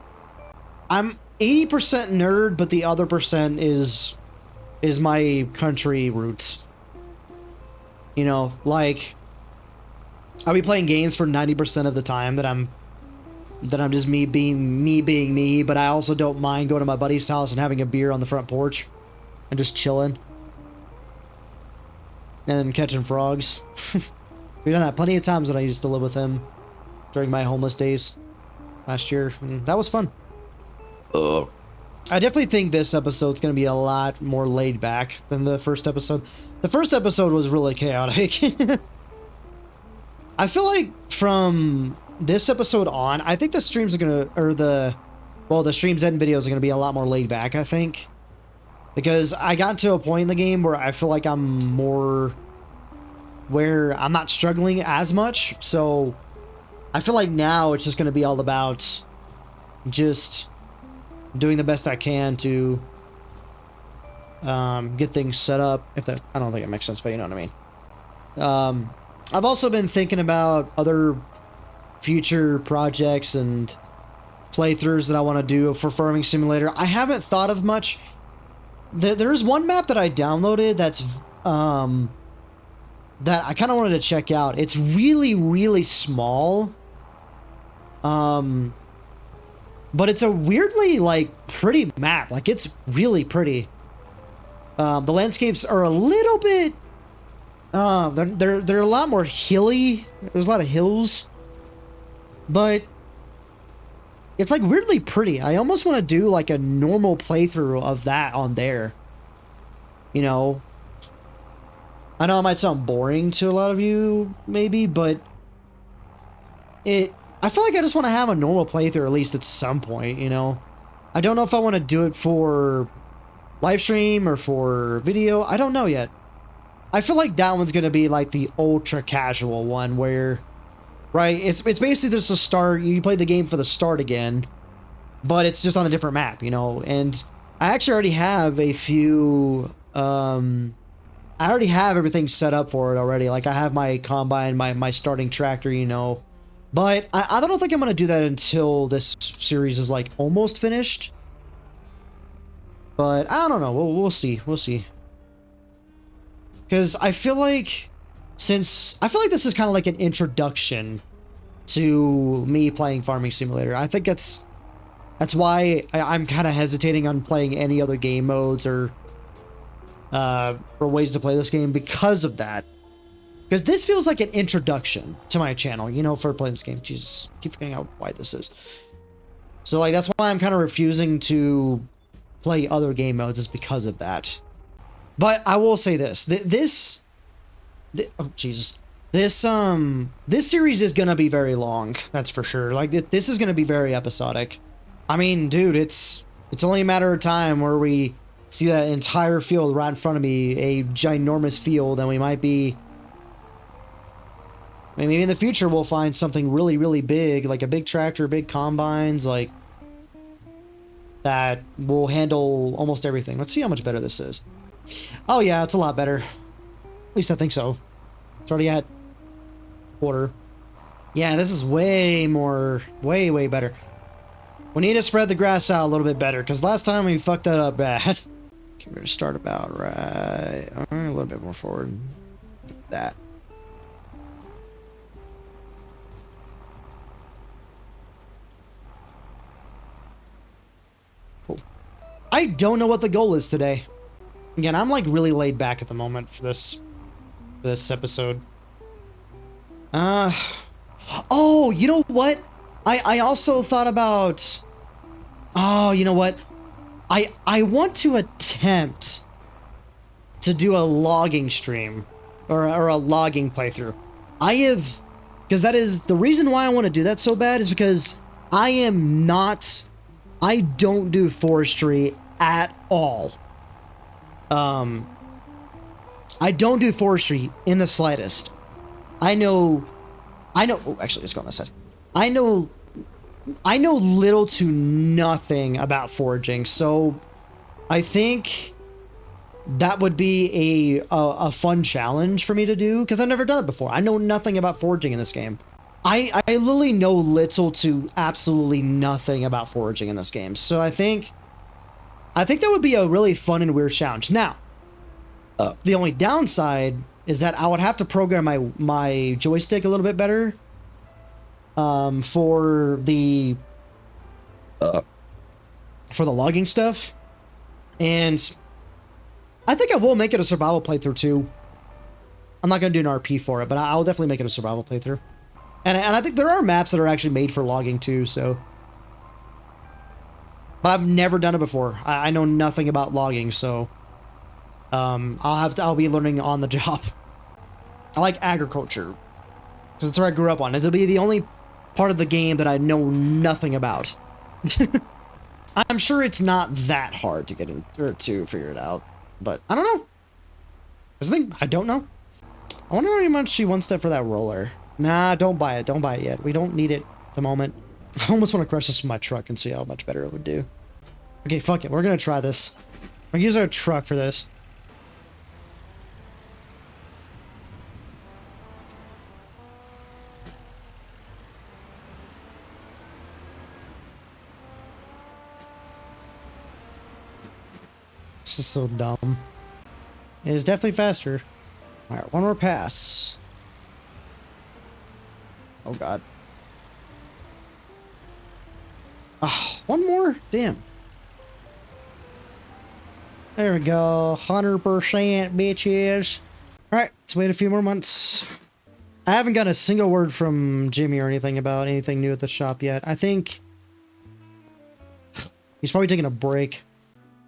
I'm 80% nerd, but the other percent is my country roots. You know, like, I'll be playing games for 90% of the time that I'm just me being me, but I also don't mind going to my buddy's house and having a beer on the front porch and just chilling. And then catching frogs. We've done that plenty of times when I used to live with him during my homeless days last year. And that was fun. I definitely think this episode's going to be a lot more laid back than the first episode. The first episode was really chaotic. I feel like from this episode on, I think the streams are gonna, the streams and videos are gonna be a lot more laid back, I think. Because I got to a point in the game where I feel like I'm more, where I'm not struggling as much. So I feel like now it's just gonna be all about just doing the best I can to get things set up. If that, I don't think it makes sense, but you know what I mean. I've also been thinking about other future projects and playthroughs that I want to do for Farming Simulator. I haven't thought of much. There's one map that I downloaded that's that I kind of wanted to check out. It's really, really small. But it's a weirdly, like, pretty map. Like, it's really pretty. The landscapes are a little bit they're a lot more hilly. There's a lot of hills. But it's like weirdly pretty. I almost want to do like a normal playthrough of that on there. You know, I know it might sound boring to a lot of you, maybe, but I feel like I just want to have a normal playthrough at least at some point, you know. I don't know if I want to do it for live stream or for video. I don't know yet. I feel like that one's going to be like the ultra casual one where, right, it's basically just a start. You play the game for the start again, but it's just on a different map, you know. And I actually already have a few, I already have everything set up for it already. Like I have my combine, my starting tractor, you know. But I don't think I'm going to do that until this series is like almost finished. But I don't know. We'll see. We'll see. Because I feel like this is kind of like an introduction to me playing Farming Simulator. I think that's why I'm kind of hesitating on playing any other game modes or ways to play this game because of that. Because this feels like an introduction to my channel, you know, for playing this game. Jesus, I keep forgetting how wide this is. So like that's why I'm kind of refusing to play other game modes, is because of that. But I will say this: oh Jesus, this series is gonna be very long. That's for sure. Like this is gonna be very episodic. I mean, dude, it's only a matter of time where we see that entire field right in front of me, a ginormous field, and we might be. I mean, maybe in the future we'll find something really, really big, like a big tractor, big combines, like that will handle almost everything. Let's see how much better this is. Oh yeah, it's a lot better. At least I think so. It's already at quarter. Yeah, this is way more, way better. We need to spread the grass out a little bit better, because last time we fucked that up bad. Okay, we're gonna start about right. A little bit more forward. That. Cool. I don't know what the goal is today. Again, I'm like really laid back at the moment for this episode. Oh, you know what? I also thought about. Oh, you know what? I want to attempt to do a logging stream or a logging playthrough. Because that is the reason why I want to do that so bad, is because I don't do forestry at all. I don't do forestry in the slightest. I know, oh, actually, let's go on this side. I know little to nothing about foraging, so I think that would be a fun challenge for me to do, because I've never done it before. I know nothing about foraging in this game. I literally know little to absolutely nothing about foraging in this game, so I think that would be a really fun and weird challenge. Now, the only downside is that I would have to program my joystick a little bit better for the logging stuff. And I think I will make it a survival playthrough too. I'm not going to do an RP for it, but I'll definitely make it a survival playthrough. And I think there are maps that are actually made for logging too, so. But I've never done it before. I know nothing about logging, so I'll be learning on the job. I like agriculture because it's where I grew up on. It'll be the only part of the game that I know nothing about. I'm sure it's not that hard to get in or to figure it out, but I don't know. This thing, I don't know. I wonder how much she wants that for that roller. Nah, don't buy it. Don't buy it yet. We don't need it at the moment. I almost want to crush this with my truck and see how much better it would do. Okay, fuck it. We're going to try this. We're going to use our truck for this. This is so dumb. It is definitely faster. Alright, one more pass. Oh, God. Oh, one more? Damn. There we go. 100%, bitches. Alright, let's wait a few more months. I haven't got a single word from Jimmy or anything about anything new at the shop yet. I think he's probably taking a break.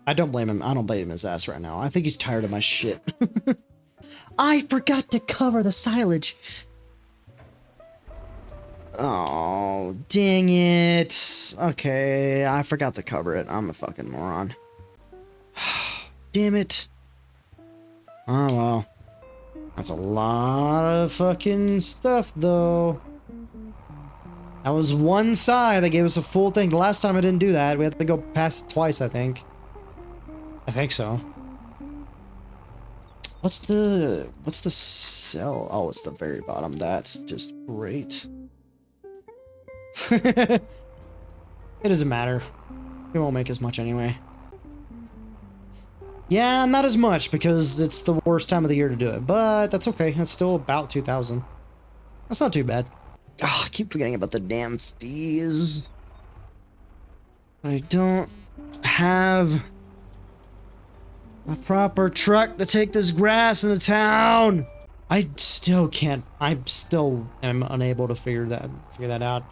I don't blame him. I don't blame his ass right now. I think he's tired of my shit. I forgot to cover the silage. Oh, dang it. Okay, I forgot to cover it. I'm a fucking moron. Damn it. Oh, well. That's a lot of fucking stuff, though. That was one side that gave us a full thing. The last time I didn't do that. We had to go past it twice, I think. I think so. What's the cell? Oh, it's the very bottom. That's just great. It doesn't matter. It won't make as much anyway. Yeah, not as much because it's the worst time of the year to do it, but that's okay. It's still about 2,000. That's not too bad. Oh, I keep forgetting about the damn fees. I don't have a proper truck to take this grass into town. I still am unable to figure that out.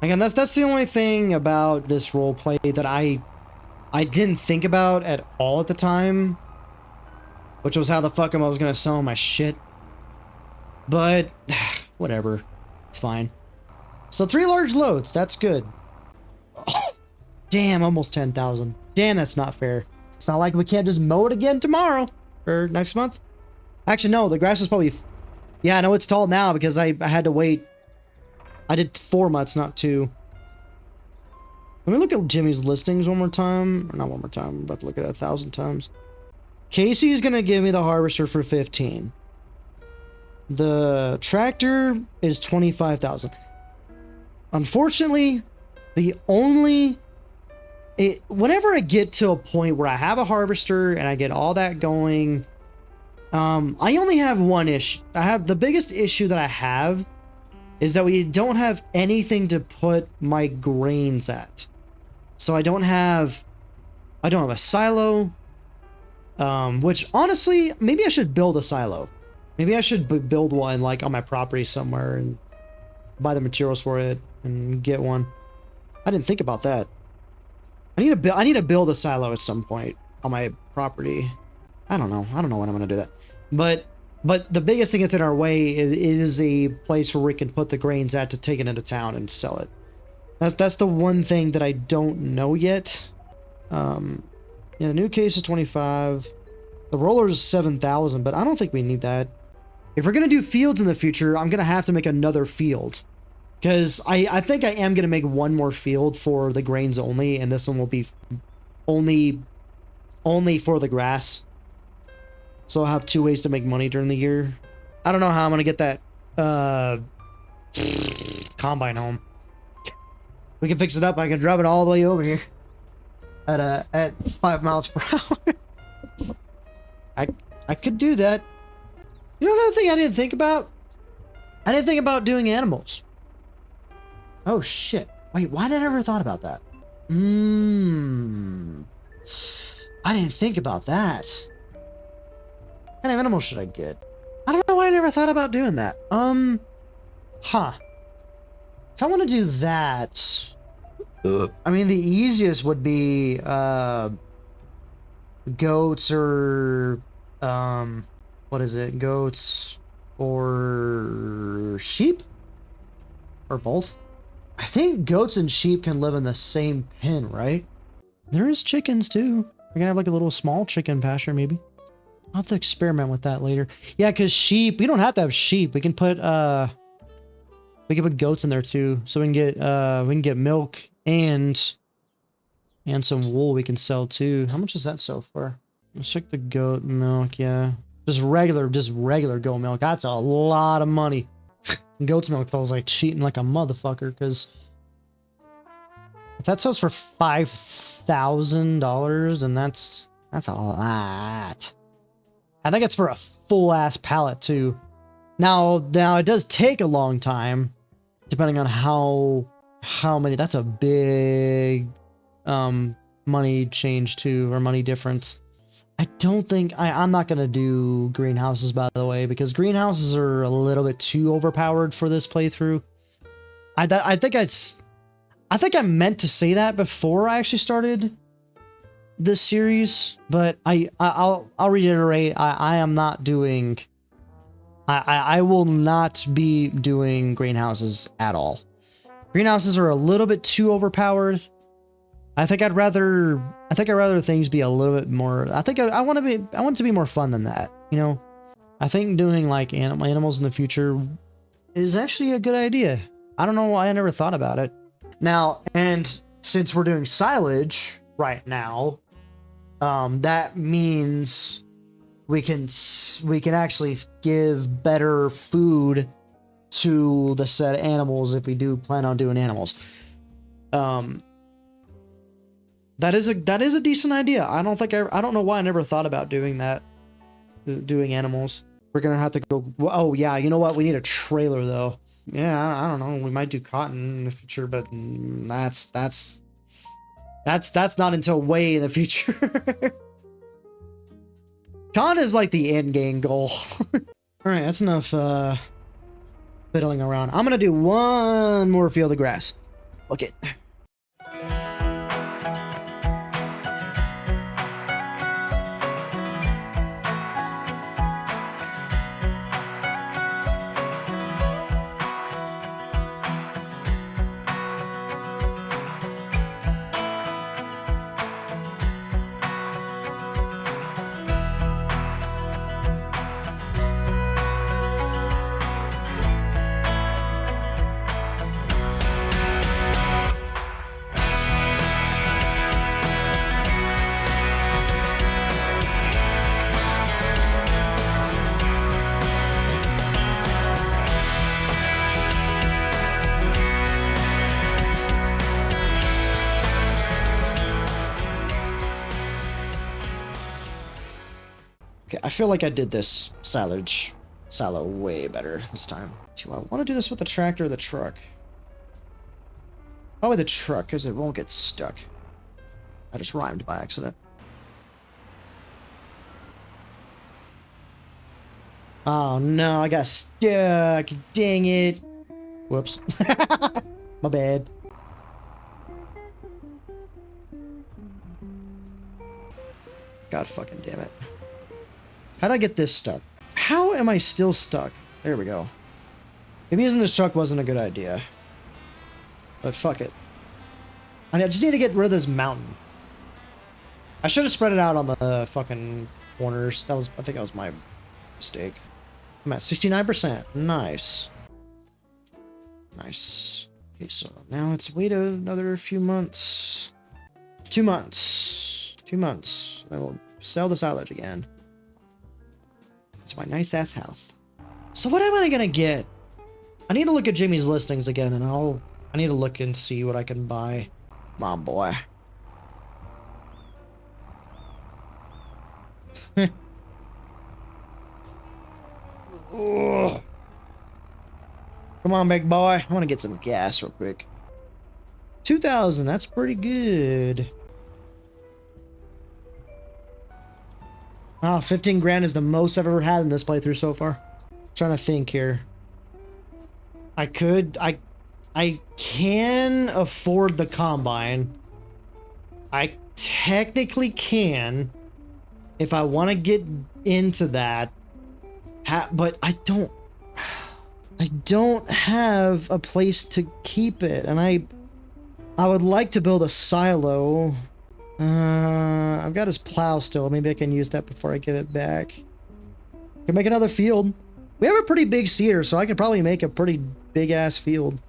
Again, that's the only thing about this roleplay that I didn't think about at all at the time, which was how the fuck I was gonna sell my shit. But whatever, it's fine. So 3 large loads, that's good. Oh, damn, almost 10,000. Damn, that's not fair. It's not like we can't just mow it again tomorrow or next month. Actually, no, the grass is probably... Yeah, I know it's tall now because I had to wait. I did 4 months, not 2. Let me look at Jimmy's listings one more time. Or not one more time. I'm about to look at it 1,000 times. Casey's going to give me the harvester for 15. The tractor is 25,000. Unfortunately, whenever I get to a point where I have a harvester and I get all that going, I only have one issue. The biggest issue that I have is that we don't have anything to put my grains at. So I don't have a silo, which honestly, maybe I should build a silo. Maybe I should build one like on my property somewhere and buy the materials for it and get one. I didn't think about that. I need to build a silo at some point on my property. I don't know when I'm gonna do that. But the biggest thing that's in our way is a place where we can put the grains at to take it into town and sell it. That's the one thing that I don't know yet. Yeah, the new case is 25. The roller is 7,000, but I don't think we need that. If we're gonna do fields in the future, I'm gonna have to make another field. Because I think I am gonna make one more field for the grains only, and this one will be only for the grass. So I'll have 2 ways to make money during the year. I don't know how I'm gonna get that combine home. We can fix it up. I can drop it all the way over here at 5 miles per hour. I could do that. You know another thing I didn't think about? I didn't think about doing animals. Oh shit. Wait, why did I never thought about that? I didn't think about that. What kind of animal should I get? I don't know why I never thought about doing that. Huh. If I want to do that, I mean, the easiest would be, goats or, what is it? Goats or sheep? Or both? I think goats and sheep can live in the same pen, right? There is chickens too. We're gonna have like a little small chicken pasture, maybe. I'll have to experiment with that later. Yeah, because sheep, we don't have to have sheep. We can put goats in there too. So we can get milk and some wool we can sell too. How much does that sell for? Let's check the goat milk, yeah. Just regular goat milk. That's a lot of money. Goat's milk feels like cheating like a motherfucker, because if that sells for $5,000, then that's a lot. I think it's for a full ass pallet too. Now it does take a long time, depending on how many. That's a big money change too, or money difference. I don't think I'm not gonna do greenhouses, by the way, because greenhouses are a little bit too overpowered for this playthrough. I think I meant to say that before I actually started this series, but I'll reiterate, I am not doing I will not be doing greenhouses at all. Greenhouses are a little bit too overpowered. I think I'd rather things be a little bit more. I want it to be more fun than that, you know? I think doing like animals in the future is actually a good idea. I don't know why I never thought about it. Now, and since we're doing silage right now, that means we can actually give better food to the said animals if we do plan on doing animals. That is a decent idea. I don't know why I never thought about doing that. Doing animals. We're gonna have to go. Oh yeah, you know what? We need a trailer though. Yeah, I don't know. We might do cotton in the future, but that's not until way in the future. Cotton is like the end game goal. All right, that's enough fiddling around. I'm gonna do one more field of grass. Okay. Okay, I feel like I did this silo way better this time. Do I want to do this with the tractor or the truck? Probably the truck, because it won't get stuck. I just rhymed by accident. Oh no, I got stuck. Dang it. Whoops. My bad. God fucking damn it. How'd I get this stuck? How am I still stuck? There we go. Maybe using this truck wasn't a good idea. But fuck it. I just need to get rid of this mountain. I should have spread it out on the fucking corners. I think that was my mistake. I'm at 69%. Nice. Nice. Okay, so now let's wait another few months. 2 months. 2 months. Then we'll sell the silage again. It's my nice ass house. So what am I gonna get? I need to look at Jimmy's listings again, and I need to look and see what I can buy. Come on, boy. Ugh. Come on, big boy. I want to get some gas real quick. 2,000. That's pretty good. Wow, 15 grand is the most I've ever had in this playthrough so far. Trying to think here. I can afford the combine. I technically can if I want to get into that. But I don't have a place to keep it, and I would like to build a silo. I've got his plow still. Maybe I can use that before I give it back. Can make another field. We have a pretty big seeder, so I could probably make a pretty big ass field.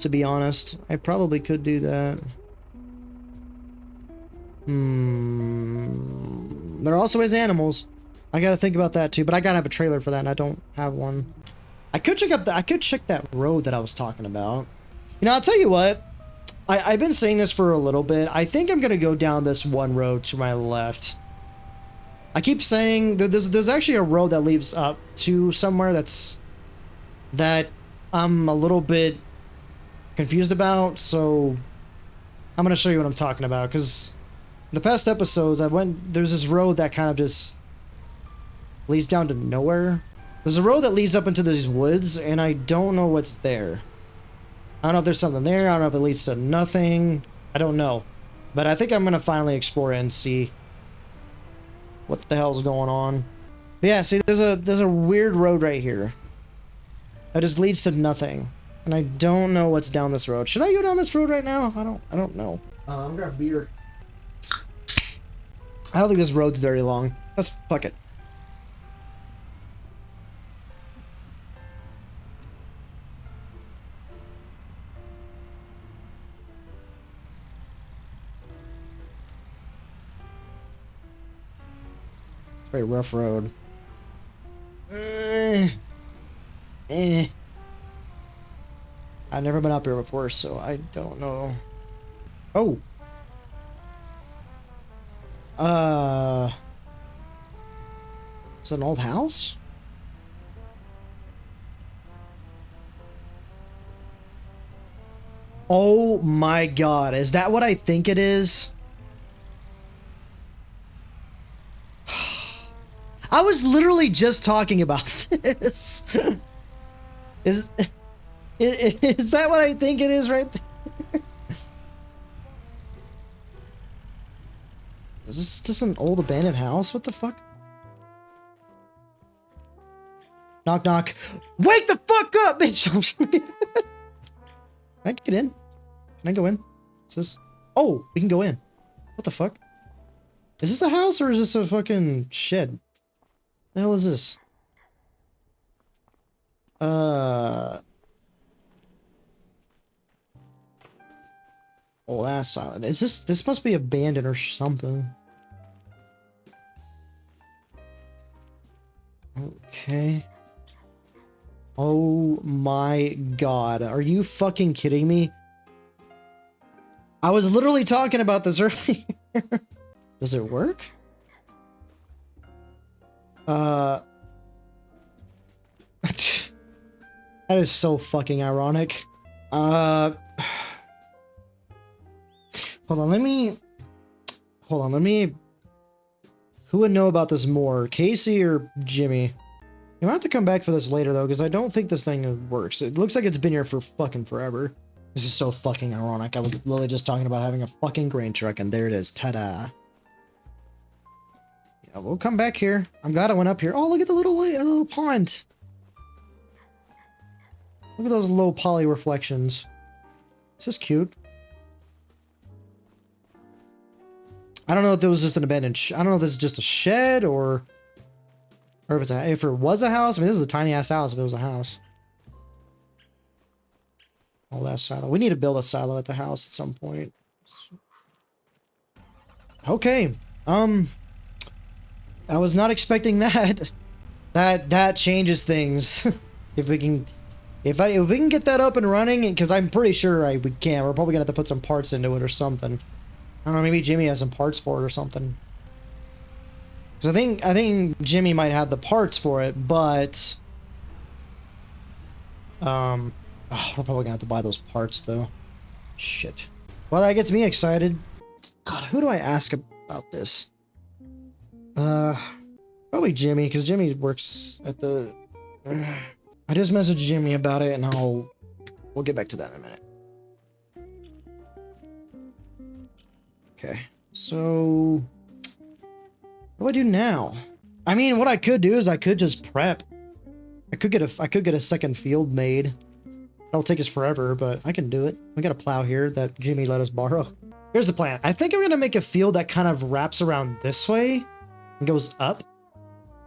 To be honest, I probably could do that. There also is animals. I gotta think about that too, but I gotta have a trailer for that, and I don't have one. I could check that road that I was talking about. You know, I'll tell you what. I've been saying this for a little bit. I think I'm gonna go down this one road to my left. I keep saying there's actually a road that leads up to somewhere that I'm a little bit confused about. So I'm gonna show you what I'm talking about, because the past episodes there's this road that kind of just leads down to nowhere. There's a road that leads up into these woods, and I don't know what's there. I don't know if there's something there. I don't know if it leads to nothing. I don't know. But I think I'm going to finally explore it and see what the hell's going on. But yeah, see, there's a weird road right here that just leads to nothing, and I don't know what's down this road. Should I go down this road right now? I don't know. I'm gonna have beer. I don't think this road's very long. Let's fuck it. Very rough road. I've never been up here before, so I don't know. Oh. Is it an old house? Oh my god, is that what I think it is? I was literally just talking about this. Is that what I think it is right there? Is this just an old abandoned house? What the fuck? Knock knock. Wake the fuck up, bitch! Can I get in? Can I go in? Is this... Oh, we can go in. What the fuck? Is this a house or is this a fucking shed? The hell is this? Oh, that's silent. Is this must be abandoned or something. Okay. Oh my god. Are you fucking kidding me? I was literally talking about this earlier. Does it work? That is so fucking ironic. Hold on, let me... Who would know about this more? Casey or Jimmy? You might have to come back for this later, though, because I don't think this thing works. It looks like it's been here for fucking forever. This is so fucking ironic. I was literally just talking about having a fucking grain truck, and there it is. Ta-da. Yeah, we'll come back here. I'm glad I went up here. Oh, look at the little pond. Look at those low poly reflections. This is cute. I don't know if it was just an abandoned... I don't know if this is just a shed or if it was a house. I mean, this is a tiny ass house if it was a house. Oh, that silo. We need to build a silo at the house at some point. Okay. I was not expecting that. That changes things. If we can get that up and running, because I'm pretty sure we can. We're probably gonna have to put some parts into it or something. I don't know, maybe Jimmy has some parts for it or something. Because I think Jimmy might have the parts for it, but we're probably gonna have to buy those parts though. Shit. Well, that gets me excited. God, who do I ask about this? Probably Jimmy, because Jimmy works at the... I just messaged Jimmy about it, and we'll get back to that in a minute. Okay, so what do I do now? I mean, what I could do is I could just prep. I could get a second field made. It'll take us forever, but I can do it. We got a plow here that Jimmy let us borrow. Here's the plan. I think I'm gonna make a field that kind of wraps around this way and goes up.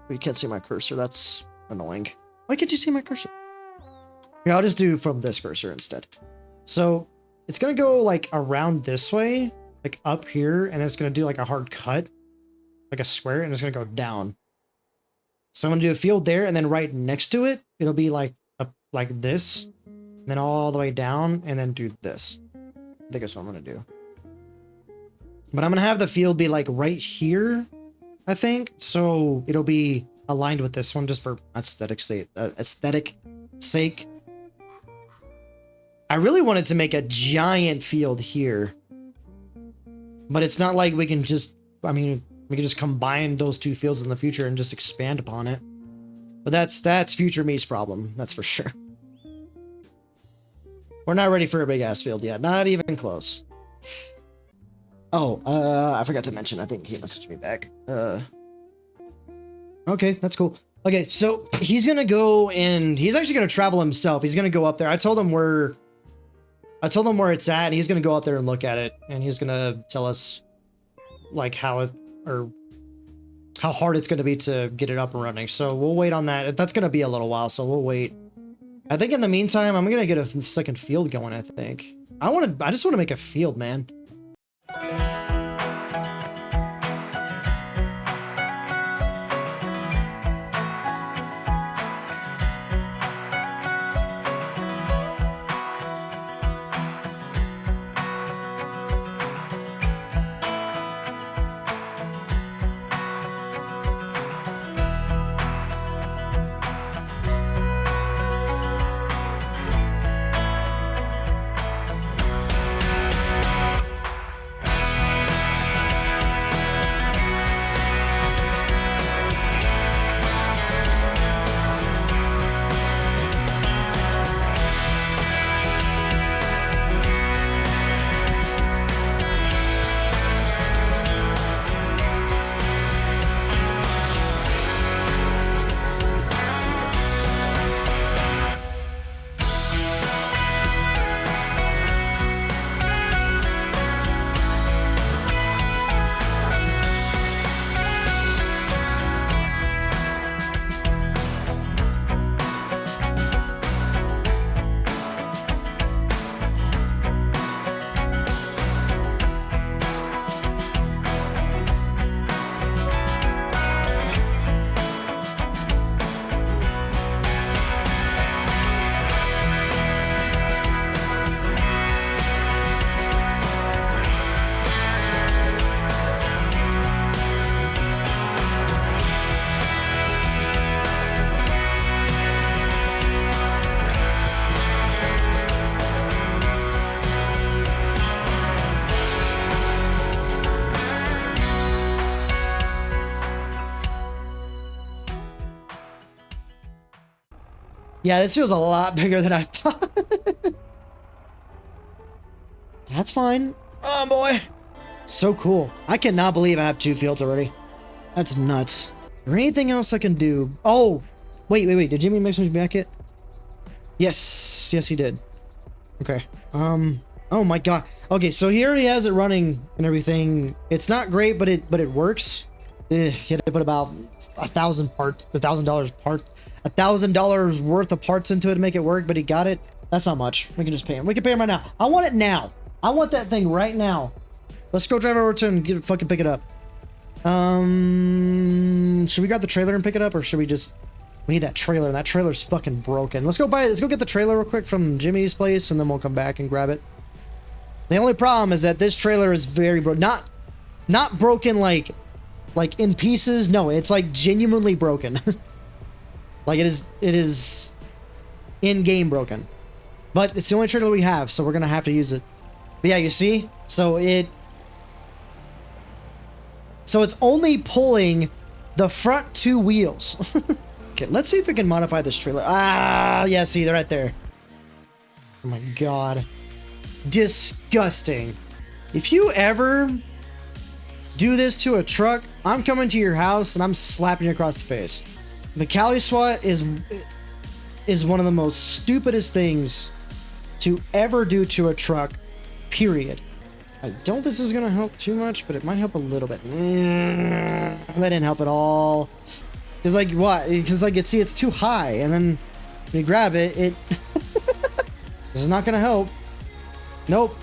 You can't see my cursor. That's annoying. Why can't you see my cursor? Here, I'll just do from this cursor instead. So it's gonna go like around this way, like up here, and it's gonna do like a hard cut, like a square, and it's gonna go down. So I'm gonna do a field there, and then right next to it, it'll be like like this, and then all the way down, and then do this. I think that's what I'm gonna do. But I'm gonna have the field be like right here, I think, so it'll be aligned with this one just for aesthetic sake. I really wanted to make a giant field here, but it's not like we can just, I mean, we can just combine those two fields in the future and just expand upon it. But that's future me's problem, that's for sure. We're not ready for a big ass field yet, not even close. Oh, I forgot to mention, I think he messaged me back. Okay, that's cool. Okay, so he's gonna go and he's actually gonna travel himself. He's gonna go up there. I told him where it's at, and he's gonna go up there and look at it, and he's gonna tell us like how hard it's gonna be to get it up and running. So we'll wait on that. That's gonna be a little while, so we'll wait. I think in the meantime, I'm gonna get a second field going, I think. I just wanna make a field, man. Yeah, this feels a lot bigger than I thought. That's fine. Oh boy. So cool. I cannot believe I have 2 fields already. That's nuts. Is there anything else I can do? Oh, wait. Did Jimmy mix me back yet? Yes, he did. Okay. Oh my god. Okay, so he already has it running and everything. It's not great, but it works. He had to put about $1,000 worth of parts into it to make it work, but he got it. That's not much. We can just pay him. We can pay him right now. I want it now. I want that thing right now. Let's go drive over to him and fucking pick it up. Should we grab the trailer and pick it up, or should we just... We need that trailer. That trailer's fucking broken. Let's go get the trailer real quick from Jimmy's place, and then we'll come back and grab it. The only problem is that this trailer is very broken. Not broken like in pieces. No, it's like genuinely broken. Like it is in-game broken. But it's the only trailer we have, so we're gonna have to use it. But yeah, you see? So it's only pulling the front 2 wheels. Okay, let's see if we can modify this trailer. Ah, yeah, see, they're right there. Oh my god. Disgusting. If you ever do this to a truck, I'm coming to your house and I'm slapping you across the face. The Cali SWAT is one of the most stupidest things to ever do to a truck, period. I don't think this is going to help too much, but it might help a little bit. That didn't help at all. Because like what? Because like see, it's too high, and then when you grab it, this is not going to help. Nope.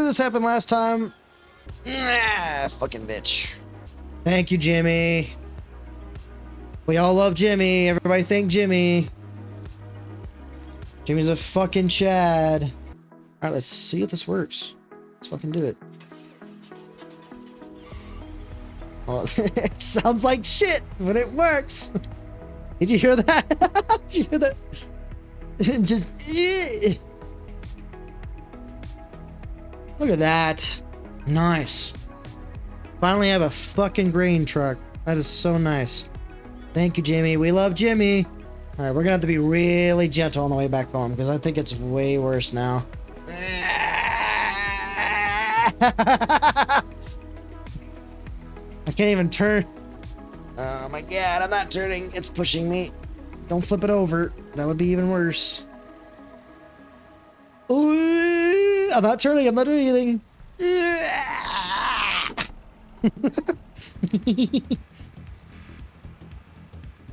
This happened last time. Fucking bitch. Thank you, Jimmy. We all love Jimmy. Everybody thank Jimmy. Jimmy's a fucking Chad. All right, let's see if this works. Let's fucking do it. Oh, it sounds like shit, but it works. Did you hear that? Did you hear that? Just... Look at that. Nice. Finally have a fucking grain truck. That is so nice. Thank you, Jimmy. We love Jimmy. All right, we're gonna have to be really gentle on the way back home because I think it's way worse now. I can't even turn. Oh my god, I'm not turning. It's pushing me. Don't flip it over. That would be even worse. Ooh, I'm not turning. I'm not doing anything.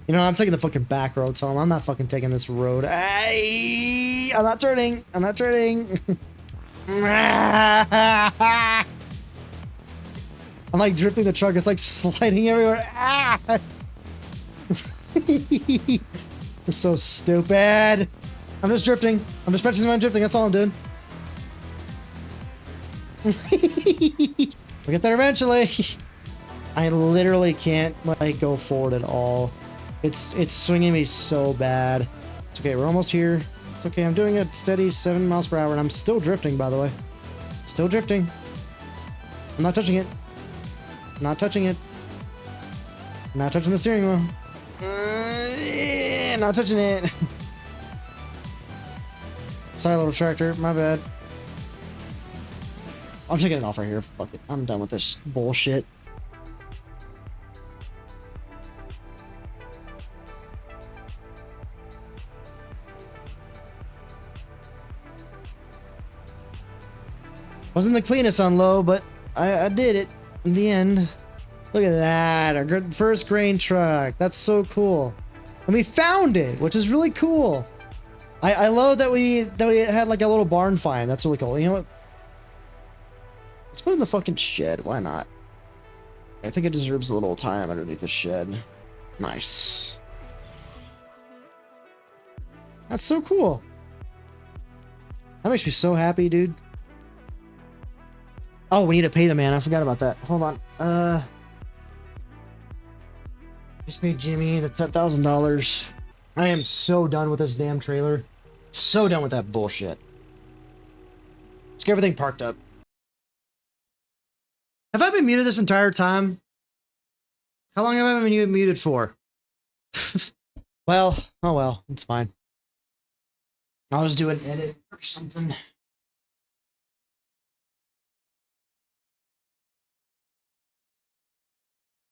You know, I'm taking the fucking back road, so I'm not fucking taking this road. I'm not turning. I'm not turning. I'm like drifting the truck. It's like sliding everywhere. It's so stupid. I'm just drifting. I'm just practicing my drifting. That's all I'm doing. We'll get there eventually. I literally can't like go forward at all. It's swinging me so bad. It's okay. We're almost here. It's okay. I'm doing a steady 7 miles per hour, and I'm still drifting, by the way. Still drifting. I'm not touching it. Not touching it. Not touching the steering wheel. Not touching it. Sorry, little tractor. My bad. I'm taking it off right here. Fuck it. I'm done with this bullshit. Wasn't the cleanest on low, but I did it in the end. Look at that. Our first grain truck. That's so cool. And we found it, which is really cool. I love that we had like a little barn find. That's really cool. You know what? Let's put it in the fucking shed. Why not? I think it deserves a little time underneath the shed. Nice. That's so cool. That makes me so happy, dude. Oh, we need to pay the man. I forgot about that. Hold on. Just paid Jimmy the $10,000. I am so done with this damn trailer. So done with that bullshit. Let's get everything parked up. Have I been muted this entire time? How long have I been muted for? Well, oh well, it's fine. I'll just do an edit or something.